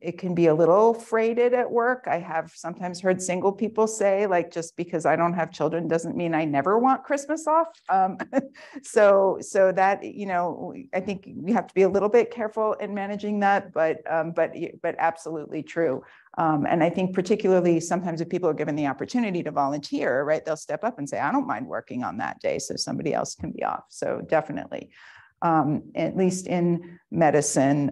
it can be a little freighted at work. I have sometimes heard single people say, like, just because I don't have children doesn't mean I never want Christmas off. So that, I think we have to be a little bit careful in managing that, but absolutely true. And I think particularly sometimes if people are given the opportunity to volunteer, right, they'll step up and say, I don't mind working on that day, so somebody else can be off. So definitely. At least in medicine,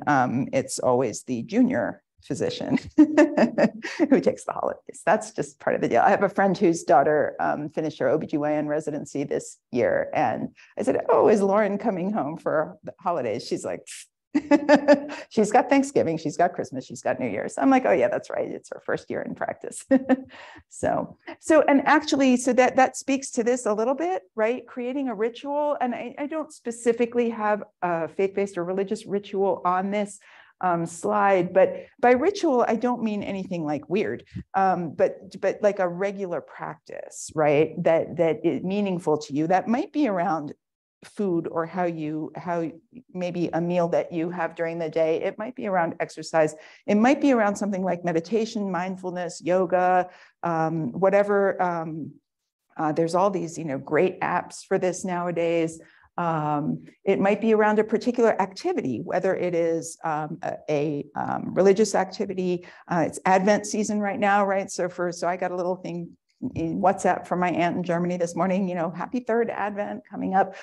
it's always the junior physician who takes the holidays. That's just part of the deal. I have a friend whose daughter finished her OBGYN residency this year. And I said, oh, is Lauren coming home for the holidays? She's like, she's got Thanksgiving, she's got Christmas, she's got New Year's. I'm like, oh yeah, that's right. It's her first year in practice. So and actually, so that speaks to this a little bit, right? Creating a ritual. And I don't specifically have a faith-based or religious ritual on this slide, but by ritual, I don't mean anything like weird, but like a regular practice, right? That is meaningful to you. That might be around food or how maybe a meal that you have during the day. It might be around exercise. It might be around something like meditation, mindfulness, yoga, whatever. There's all these, great apps for this nowadays. It might be around a particular activity, whether it is a religious activity. It's Advent season right now, right? So I got a little thing in WhatsApp from my aunt in Germany this morning, happy third Advent coming up.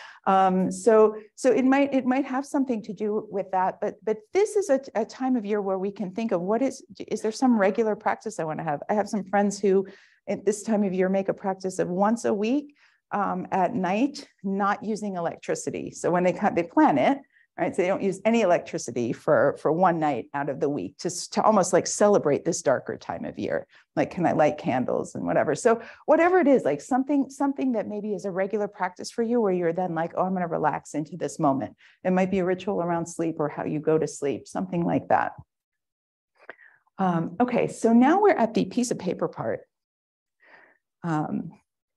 So it might have something to do with that, but this is a time of year where we can think of is there some regular practice I want to have? I have some friends who at this time of year make a practice of once a week at night, not using electricity. So when they plan it, right, so they don't use any electricity for one night out of the week to almost like celebrate this darker time of year. Like, can I light candles and whatever? So whatever it is, like something that maybe is a regular practice for you, where you're then like, oh, I'm going to relax into this moment. It might be a ritual around sleep or how you go to sleep, something like that. Okay, so now we're at the piece of paper part.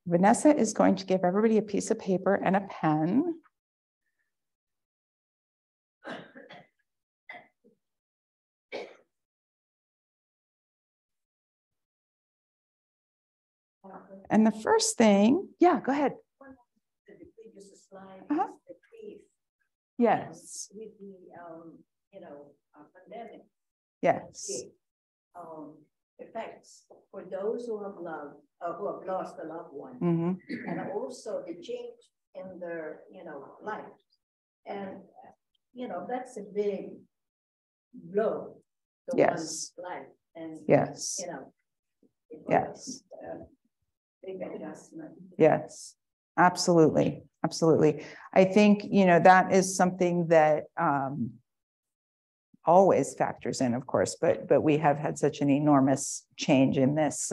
Vanessa is going to give everybody a piece of paper and a pen. And the first thing, yeah, go ahead. The previous slide, Uh-huh. the grief. Yes. With the, pandemic. Yes. The effects for those who have lost a loved one, and also the change in their, life. And, that's a big blow to one's life. And, yes. It was, yes. Big adjustment. Yes. Absolutely. Absolutely. I think, you know, that is something that always factors in, of course, but we have had such an enormous change in this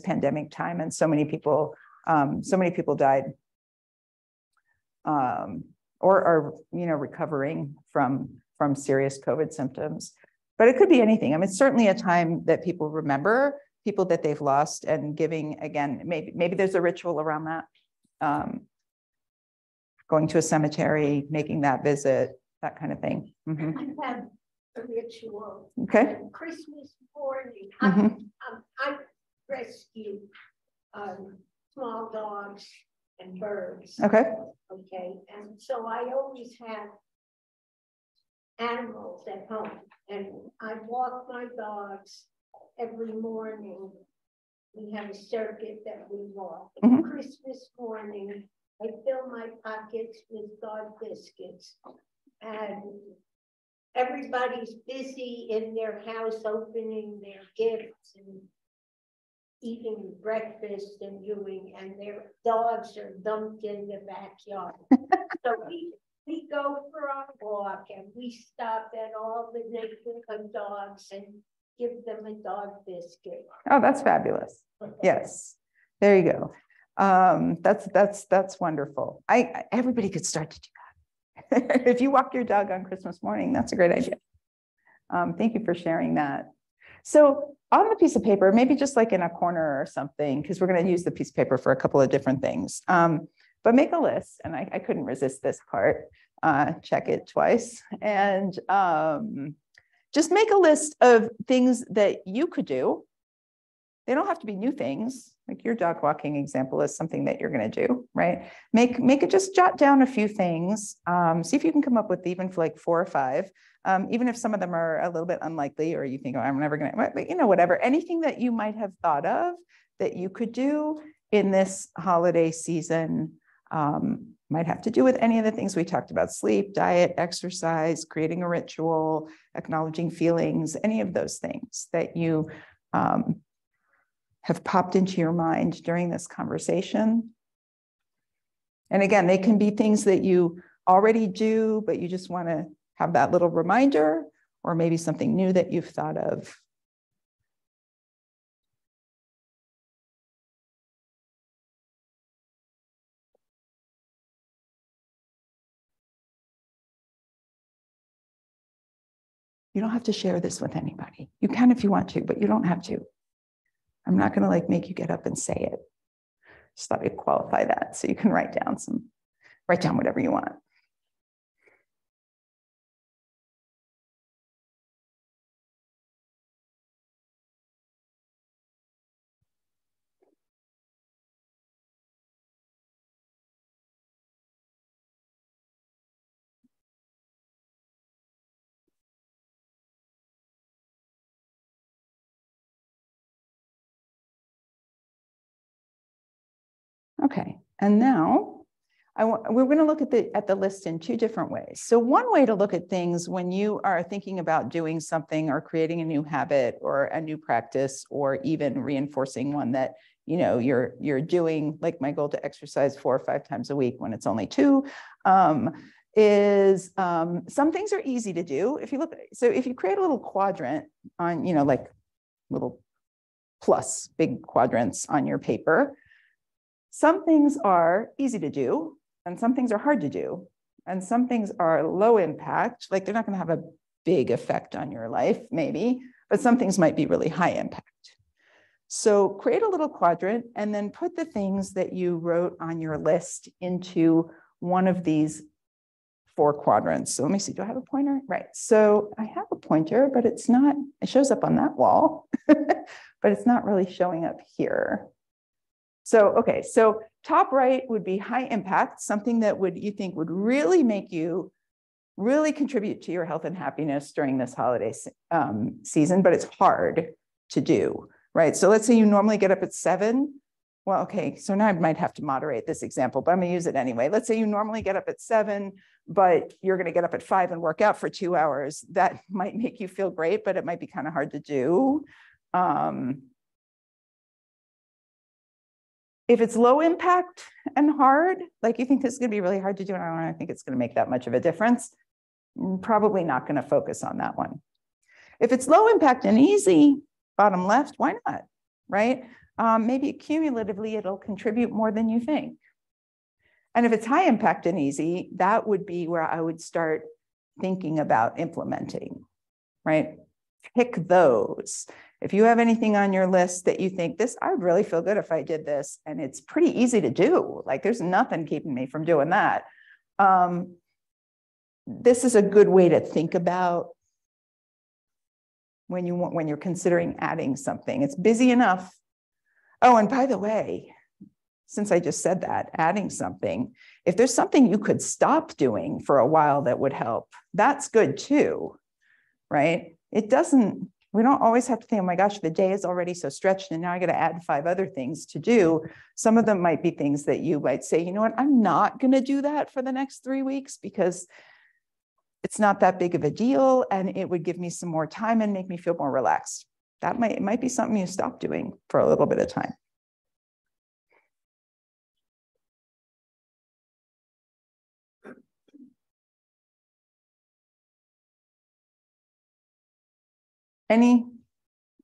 pandemic time, and so many people died or are, you know, recovering from serious COVID symptoms. But it could be anything. I mean, it's certainly a time that people remember people that they've lost, and giving, again, maybe there's a ritual around that. Going to a cemetery, making that visit, that kind of thing. Mm-hmm. I have a ritual. Okay. Christmas morning, Mm-hmm. I rescue small dogs and birds. Okay. Okay, and so I always have animals at home, and I walk my dogs every morning. We have a circuit that we walk. Mhm. Christmas morning, I fill my pockets with dog biscuits, and everybody's busy in their house opening their gifts and eating breakfast and their dogs are dumped in the backyard. So we go for our walk, and we stop at all the neighborhood dogs and give them a dog biscuit. Oh, that's fabulous. Yes, there you go. That's wonderful. Everybody could start to do that. If you walk your dog on Christmas morning, that's a great idea. Thank you for sharing that. So on the piece of paper, maybe just like in a corner or something, because we're going to use the piece of paper for a couple of different things. But make a list, and I couldn't resist this part. Check it twice, and just make a list of things that you could do. They don't have to be new things. Like your dog walking example is something that you're going to do, right? Make it, just jot down a few things. See if you can come up with even like 4 or 5, even if some of them are a little bit unlikely, or you think, oh, I'm never going to, but you know, whatever, anything that you might have thought of that you could do in this holiday season. Might have to do with any of the things we talked about: sleep, diet, exercise, creating a ritual, acknowledging feelings, any of those things that you have popped into your mind during this conversation. And again, they can be things that you already do, but you just want to have that little reminder, or maybe something new that you've thought of. You don't have to share this with anybody. You can if you want to, but you don't have to. I'm not going to like make you get up and say it. Just thought we'd qualify that so you can write down whatever you want. Okay, and now we're going to look at the list in 2 different ways. So one way to look at things when you are thinking about doing something or creating a new habit or a new practice, or even reinforcing one that you know you're doing, like my goal to exercise 4 or 5 times a week when it's only 2, is some things are easy to do. If you create a little quadrant on, you know, like little plus big quadrants on your paper. Some things are easy to do, and some things are hard to do, and some things are low impact, like they're not going to have a big effect on your life, maybe, but some things might be really high impact. So create a little quadrant and then put the things that you wrote on your list into one of these 4 quadrants. So let me see, do I have a pointer? Right, so I have a pointer, but it shows up on that wall, but it's not really showing up here. So, okay, so top right would be high impact, something that you think would really make you really contribute to your health and happiness during this holiday season, but it's hard to do, right? So let's say you normally get up at 7. Well, okay, so now I might have to moderate this example, but I'm gonna use it anyway. Let's say you normally get up at 7, but you're gonna get up at 5 and work out for 2 hours. That might make you feel great, but it might be kind of hard to do. If it's low impact and hard, like you think this is going to be really hard to do, and I don't think it's going to make that much of a difference, probably not going to focus on that one. If it's low impact and easy, bottom left, why not, right? Maybe cumulatively it'll contribute more than you think. And if it's high impact and easy, that would be where I would start thinking about implementing, right? Pick those. If you have anything on your list that you think this, I would really feel good if I did this, and it's pretty easy to do, like there's nothing keeping me from doing that. This is a good way to think about when you're considering adding something. It's busy enough. Oh, and by the way, since I just said that, adding something, if there's something you could stop doing for a while that would help, that's good too, right? We don't always have to think, oh my gosh, the day is already so stretched and now I got to add 5 other things to do. Some of them might be things that you might say, you know what, I'm not going to do that for the next 3 weeks because it's not that big of a deal and it would give me some more time and make me feel more relaxed. It might be something you stop doing for a little bit of time. Any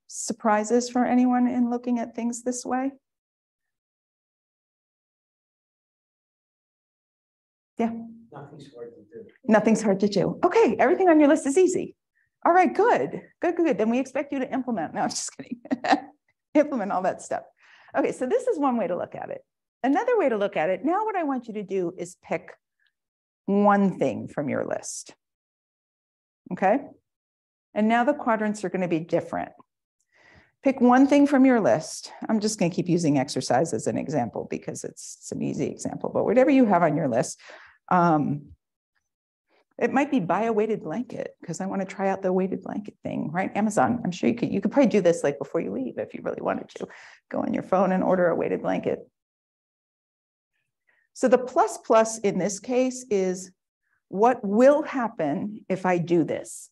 surprises for anyone in looking at things this way? Yeah. Nothing's hard to do. Nothing's hard to do. Okay, everything on your list is easy. All right, good. Then we expect you to implement. No, I'm just kidding. Implement all that stuff. Okay, so this is one way to look at it. Another way to look at it, now what I want you to do is pick one thing from your list. Okay? And now the quadrants are going to be different. Pick one thing from your list. I'm just going to keep using exercise as an example because it's an easy example, but whatever you have on your list, it might be buy a weighted blanket because I want to try out the weighted blanket thing, right? Amazon, I'm sure you could probably do this like before you leave if you really wanted to. Go on your phone and order a weighted blanket. So the plus in this case is what will happen if I do this?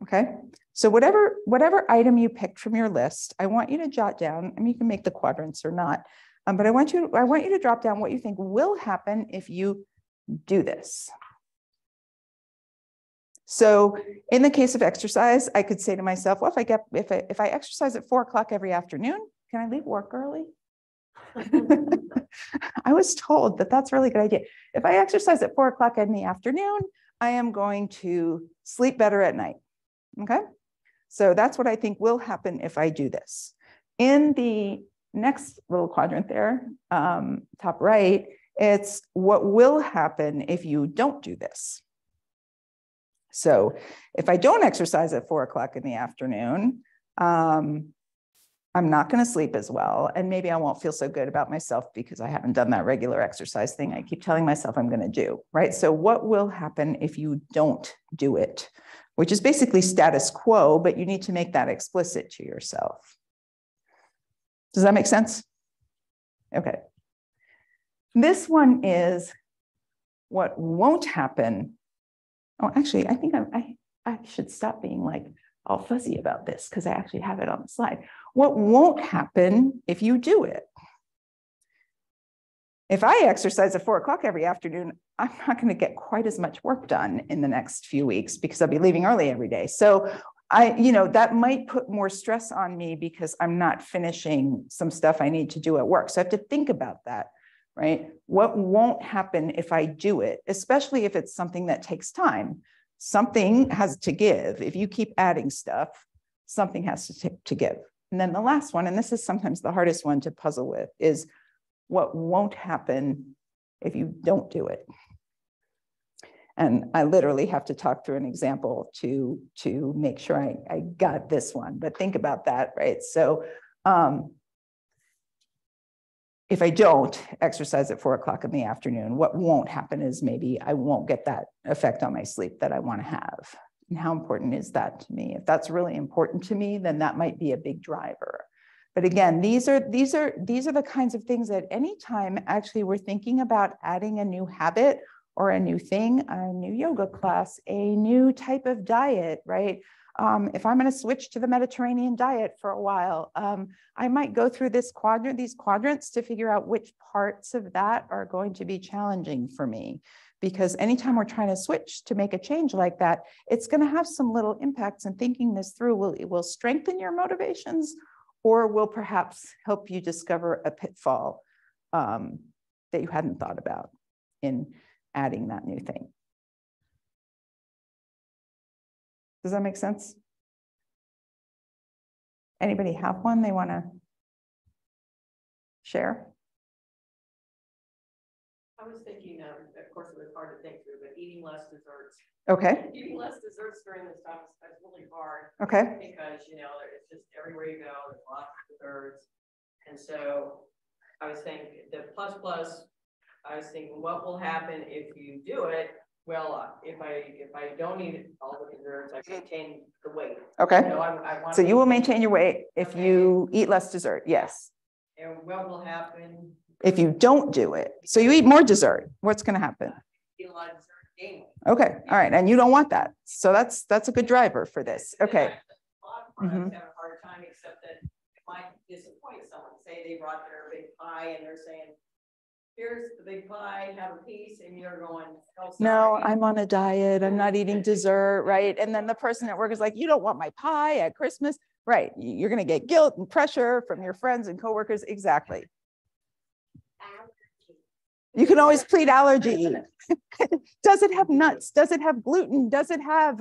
Okay, so whatever item you picked from your list, I want you to jot down, I mean, you can make the quadrants or not, but I want you to drop down what you think will happen if you do this. So in the case of exercise, I could say to myself, well, if I exercise at 4 o'clock every afternoon, can I leave work early? I was told that that's a really good idea. If I exercise at 4 o'clock in the afternoon, I am going to sleep better at night. Okay, so that's what I think will happen if I do this. In the next little quadrant there, top right, it's what will happen if you don't do this. So if I don't exercise at 4 o'clock in the afternoon, I'm not going to sleep as well. And maybe I won't feel so good about myself because I haven't done that regular exercise thing I keep telling myself I'm going to do, right? So what will happen if you don't do it? Which is basically status quo, but you need to make that explicit to yourself. Does that make sense? Okay. This one is what won't happen. Oh, actually, I think I should stop being like all fuzzy about this because I actually have it on the slide. What won't happen if you do it? If I exercise at 4 o'clock every afternoon, I'm not going to get quite as much work done in the next few weeks because I'll be leaving early every day. So that might put more stress on me because I'm not finishing some stuff I need to do at work. So I have to think about that, right? What won't happen if I do it, especially if it's something that takes time? Something has to give. If you keep adding stuff, something has to give. And then the last one, and this is sometimes the hardest one to puzzle with, is what won't happen if you don't do it. And I literally have to talk through an example to make sure I got this one, but think about that, right? So if I don't exercise at 4 o'clock in the afternoon, what won't happen is maybe I won't get that effect on my sleep that I want to have. And how important is that to me? If that's really important to me, then that might be a big driver. But again, these are the kinds of things that anytime actually we're thinking about adding a new habit or a new thing, a new yoga class, a new type of diet, right? If I'm going to switch to the Mediterranean diet for a while, I might go through these quadrants to figure out which parts of that are going to be challenging for me. Because anytime we're trying to switch to make a change like that, it's going to have some little impacts, and thinking this through will strengthen your motivations, or will perhaps help you discover a pitfall that you hadn't thought about in adding that new thing. Does that make sense? Anybody have one they want to share? I was thinking, of course, it was hard to think through, but eating less desserts. Okay. Eating less desserts during this time is really hard. Okay. Because, you know, it's just everywhere you go, there's lots of desserts. And so I was thinking the plus, I was thinking what will happen if you do it? Well, if I don't eat all the desserts, I maintain the weight. Okay. You know, I want so you will maintain your weight if you eat less dessert. Yes. And what will happen if you don't do it? So you eat more dessert. What's going to happen? Eat a lot of dessert, gain weight. Okay. All right. And you don't want that. So that's a good driver for this. Okay. A lot of products have a hard time, except that it might disappoint someone. Say they brought their big pie and they're saying, here's the big pie, have a piece, and you're going, oh, sorry. No, I'm on a diet. I'm not eating dessert, right? And then the person at work is like, you don't want my pie at Christmas, right? You're going to get guilt and pressure from your friends and coworkers. Exactly. You can always plead allergy. Does it have nuts? Does it have gluten? Does it have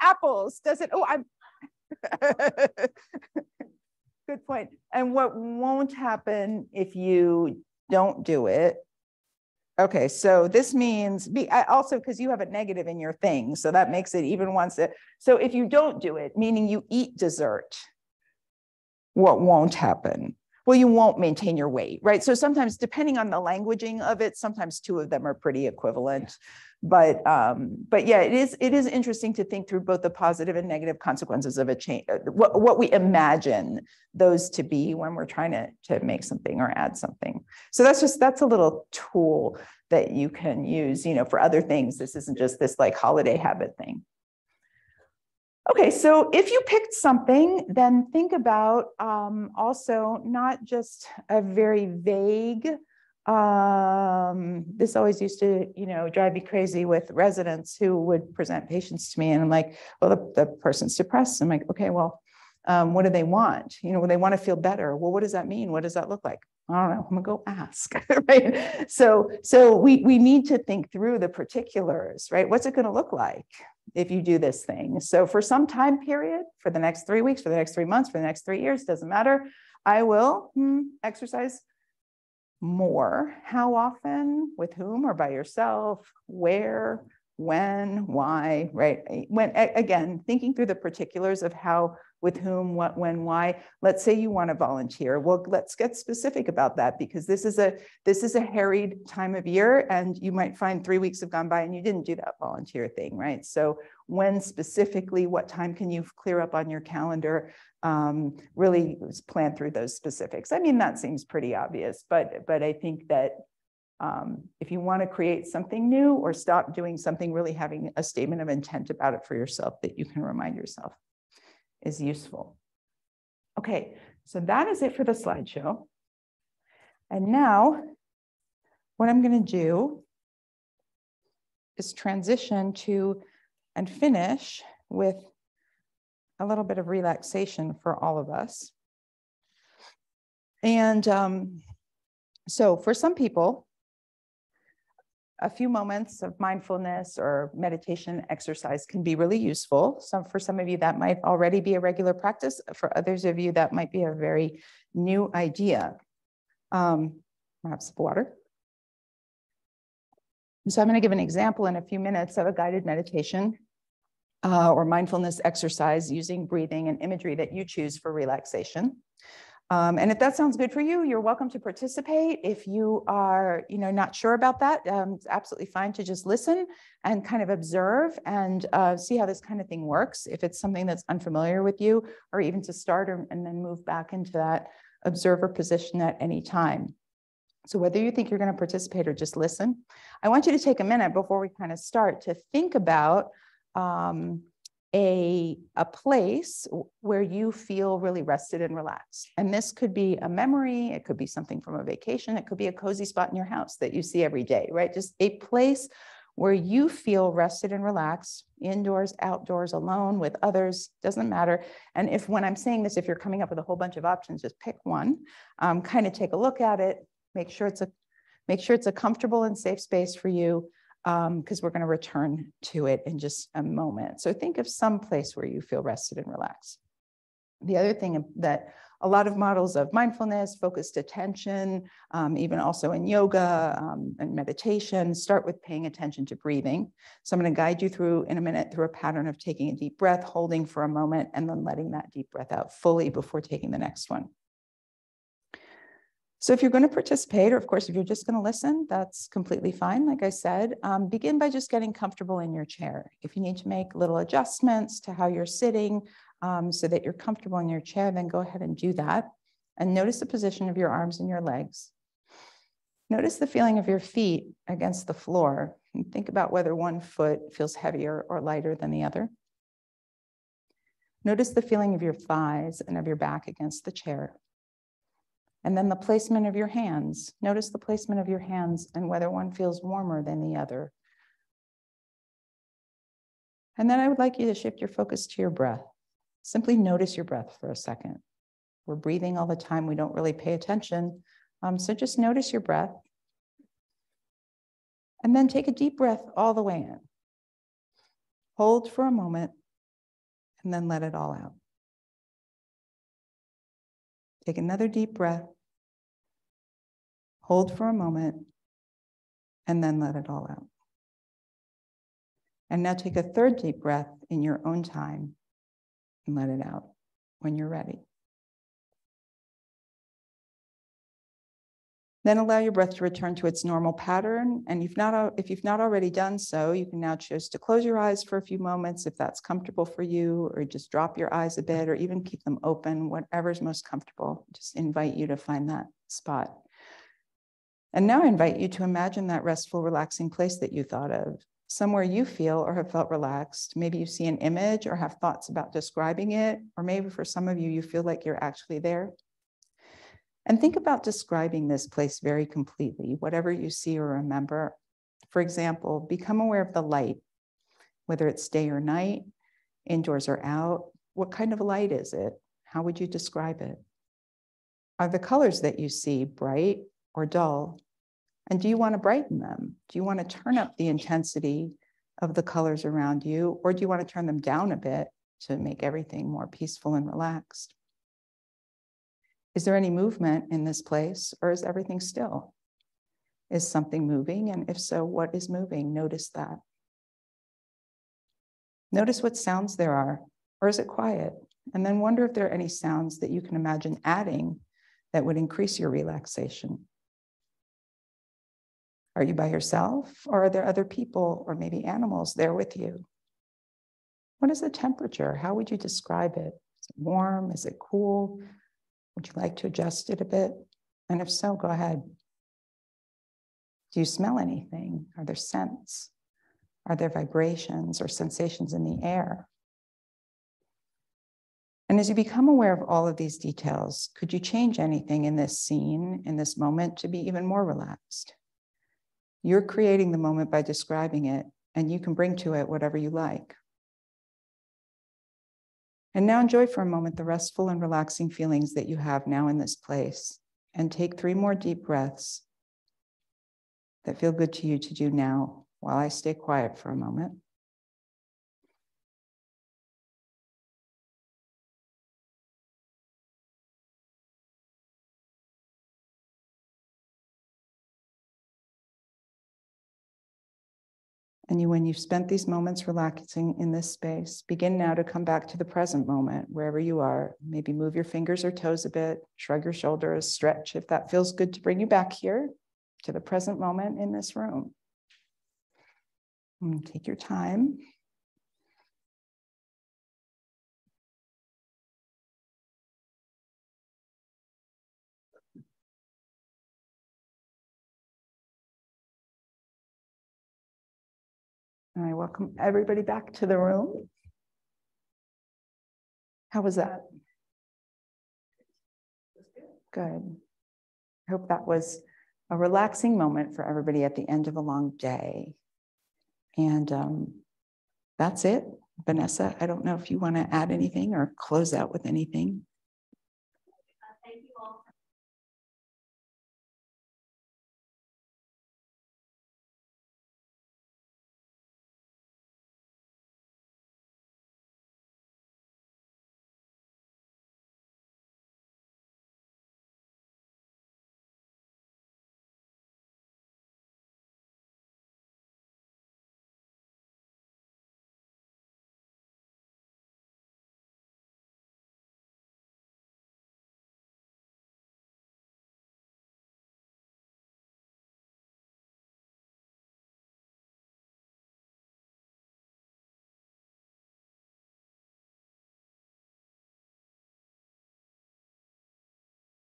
apples? Does it? Oh, I'm. Good point. And what won't happen if you don't do it? Okay, so this means also because you have a negative in your thing, so that makes it even once. So if you don't do it, meaning you eat dessert, what won't happen? Well, you won't maintain your weight, right? So sometimes, depending on the languaging of it, sometimes two of them are pretty equivalent. But yeah, it is interesting to think through both the positive and negative consequences of a change, what we imagine those to be when we're trying to make something or add something. So that's a little tool that you can use, you know, for other things. This isn't just this like holiday habit thing. Okay, so if you picked something, then think about also not just a very vague, this always used to, you know, drive me crazy with residents who would present patients to me, and I'm like, well, the person's depressed. I'm like, okay, well, what do they want? You know, they want to feel better. Well, what does that mean? What does that look like? I don't know. I'm gonna go ask, right? So we need to think through the particulars, right? What's it going to look like if you do this thing? So for some time period, for the next 3 weeks, for the next 3 months, for the next 3 years, doesn't matter. I will exercise more. How often? With whom? Or by yourself? Where? When? Why? Right? When, again, thinking through the particulars of how, with whom, what, when, why. Let's say you want to volunteer. Well, let's get specific about that, because this is a harried time of year, and you might find 3 weeks have gone by and you didn't do that volunteer thing, right? So when specifically, what time can you clear up on your calendar? Really plan through those specifics. I mean, that seems pretty obvious, but I think that if you want to create something new or stop doing something, really having a statement of intent about it for yourself that you can remind yourself is useful. Okay, so that is it for the slideshow. And now what I'm going to do is transition to and finish with a little bit of relaxation for all of us. And so for some people, a few moments of mindfulness or meditation exercise can be really useful. For some of you, that might already be a regular practice. For others of you, that might be a very new idea. Perhaps water. So I'm going to give an example in a few minutes of a guided meditation or mindfulness exercise using breathing and imagery that you choose for relaxation. And if that sounds good for you, you're welcome to participate. If you are, not sure about that, it's absolutely fine to just listen and kind of observe and see how this kind of thing works. If it's something that's unfamiliar with you, or even to start and then move back into that observer position at any time. So whether you think you're going to participate or just listen, I want you to take a minute before we kind of start to think about a place where you feel really rested and relaxed. And this could be a memory, it could be something from a vacation, it could be a cozy spot in your house that you see every day, right? Just a place where you feel rested and relaxed, indoors, outdoors, alone, with others, doesn't matter. And if, when I'm saying this, if you're coming up with a whole bunch of options, just pick one, kind of take a look at it, make sure it's a comfortable and safe space for you, because we're going to return to it in just a moment. So think of some place where you feel rested and relaxed. The other thing that a lot of models of mindfulness, focused attention, even also in yoga and meditation, start with paying attention to breathing. So I'm going to guide you through in a minute through a pattern of taking a deep breath, holding for a moment, and then letting that deep breath out fully before taking the next one. So if you're going to participate, or of course, if you're just going to listen, that's completely fine. Like I said, begin by just getting comfortable in your chair. If you need to make little adjustments to how you're sitting so that you're comfortable in your chair, then go ahead and do that. And notice the position of your arms and your legs. Notice the feeling of your feet against the floor. And think about whether one foot feels heavier or lighter than the other. Notice the feeling of your thighs and of your back against the chair. And then the placement of your hands. Notice the placement of your hands and whether one feels warmer than the other. And then I would like you to shift your focus to your breath. Simply notice your breath for a second. We're breathing all the time. We don't really pay attention. So just notice your breath. And then take a deep breath all the way in. Hold for a moment and then let it all out. Take another deep breath, hold for a moment, and then let it all out. And now take a third deep breath in your own time and let it out when you're ready. Then allow your breath to return to its normal pattern. And if you've not already done so, you can now choose to close your eyes for a few moments if that's comfortable for you, or just drop your eyes a bit, or even keep them open, whatever's most comfortable. Just invite you to find that spot. And now I invite you to imagine that restful, relaxing place that you thought of, somewhere you feel or have felt relaxed. Maybe you see an image or have thoughts about describing it, or maybe for some of you, you feel like you're actually there. And think about describing this place very completely, whatever you see or remember. For example, become aware of the light, whether it's day or night, indoors or out. What kind of light is it? How would you describe it? Are the colors that you see bright or dull? And do you want to brighten them? Do you want to turn up the intensity of the colors around you, or do you want to turn them down a bit to make everything more peaceful and relaxed? Is there any movement in this place, or is everything still? Is something moving? And if so, what is moving? Notice that. Notice what sounds there are, or is it quiet? And then wonder if there are any sounds that you can imagine adding that would increase your relaxation. Are you by yourself, or are there other people or maybe animals there with you? What is the temperature? How would you describe it? Is it warm? Is it cool? Would you like to adjust it a bit? And if so, go ahead. Do you smell anything? Are there scents? Are there vibrations or sensations in the air? And as you become aware of all of these details, could you change anything in this scene, in this moment, to be even more relaxed? You're creating the moment by describing it, and you can bring to it whatever you like. And now enjoy for a moment the restful and relaxing feelings that you have now in this place. And take 3 more deep breaths that feel good to you to do now while I stay quiet for a moment. And when you've spent these moments relaxing in this space, begin now to come back to the present moment, wherever you are. Maybe move your fingers or toes a bit, shrug your shoulders, stretch if that feels good to bring you back here to the present moment in this room. And take your time. I welcome everybody back to the room. How was that? Good. I hope that was a relaxing moment for everybody at the end of a long day. And that's it. Vanessa, I don't know if you want to add anything or close out with anything.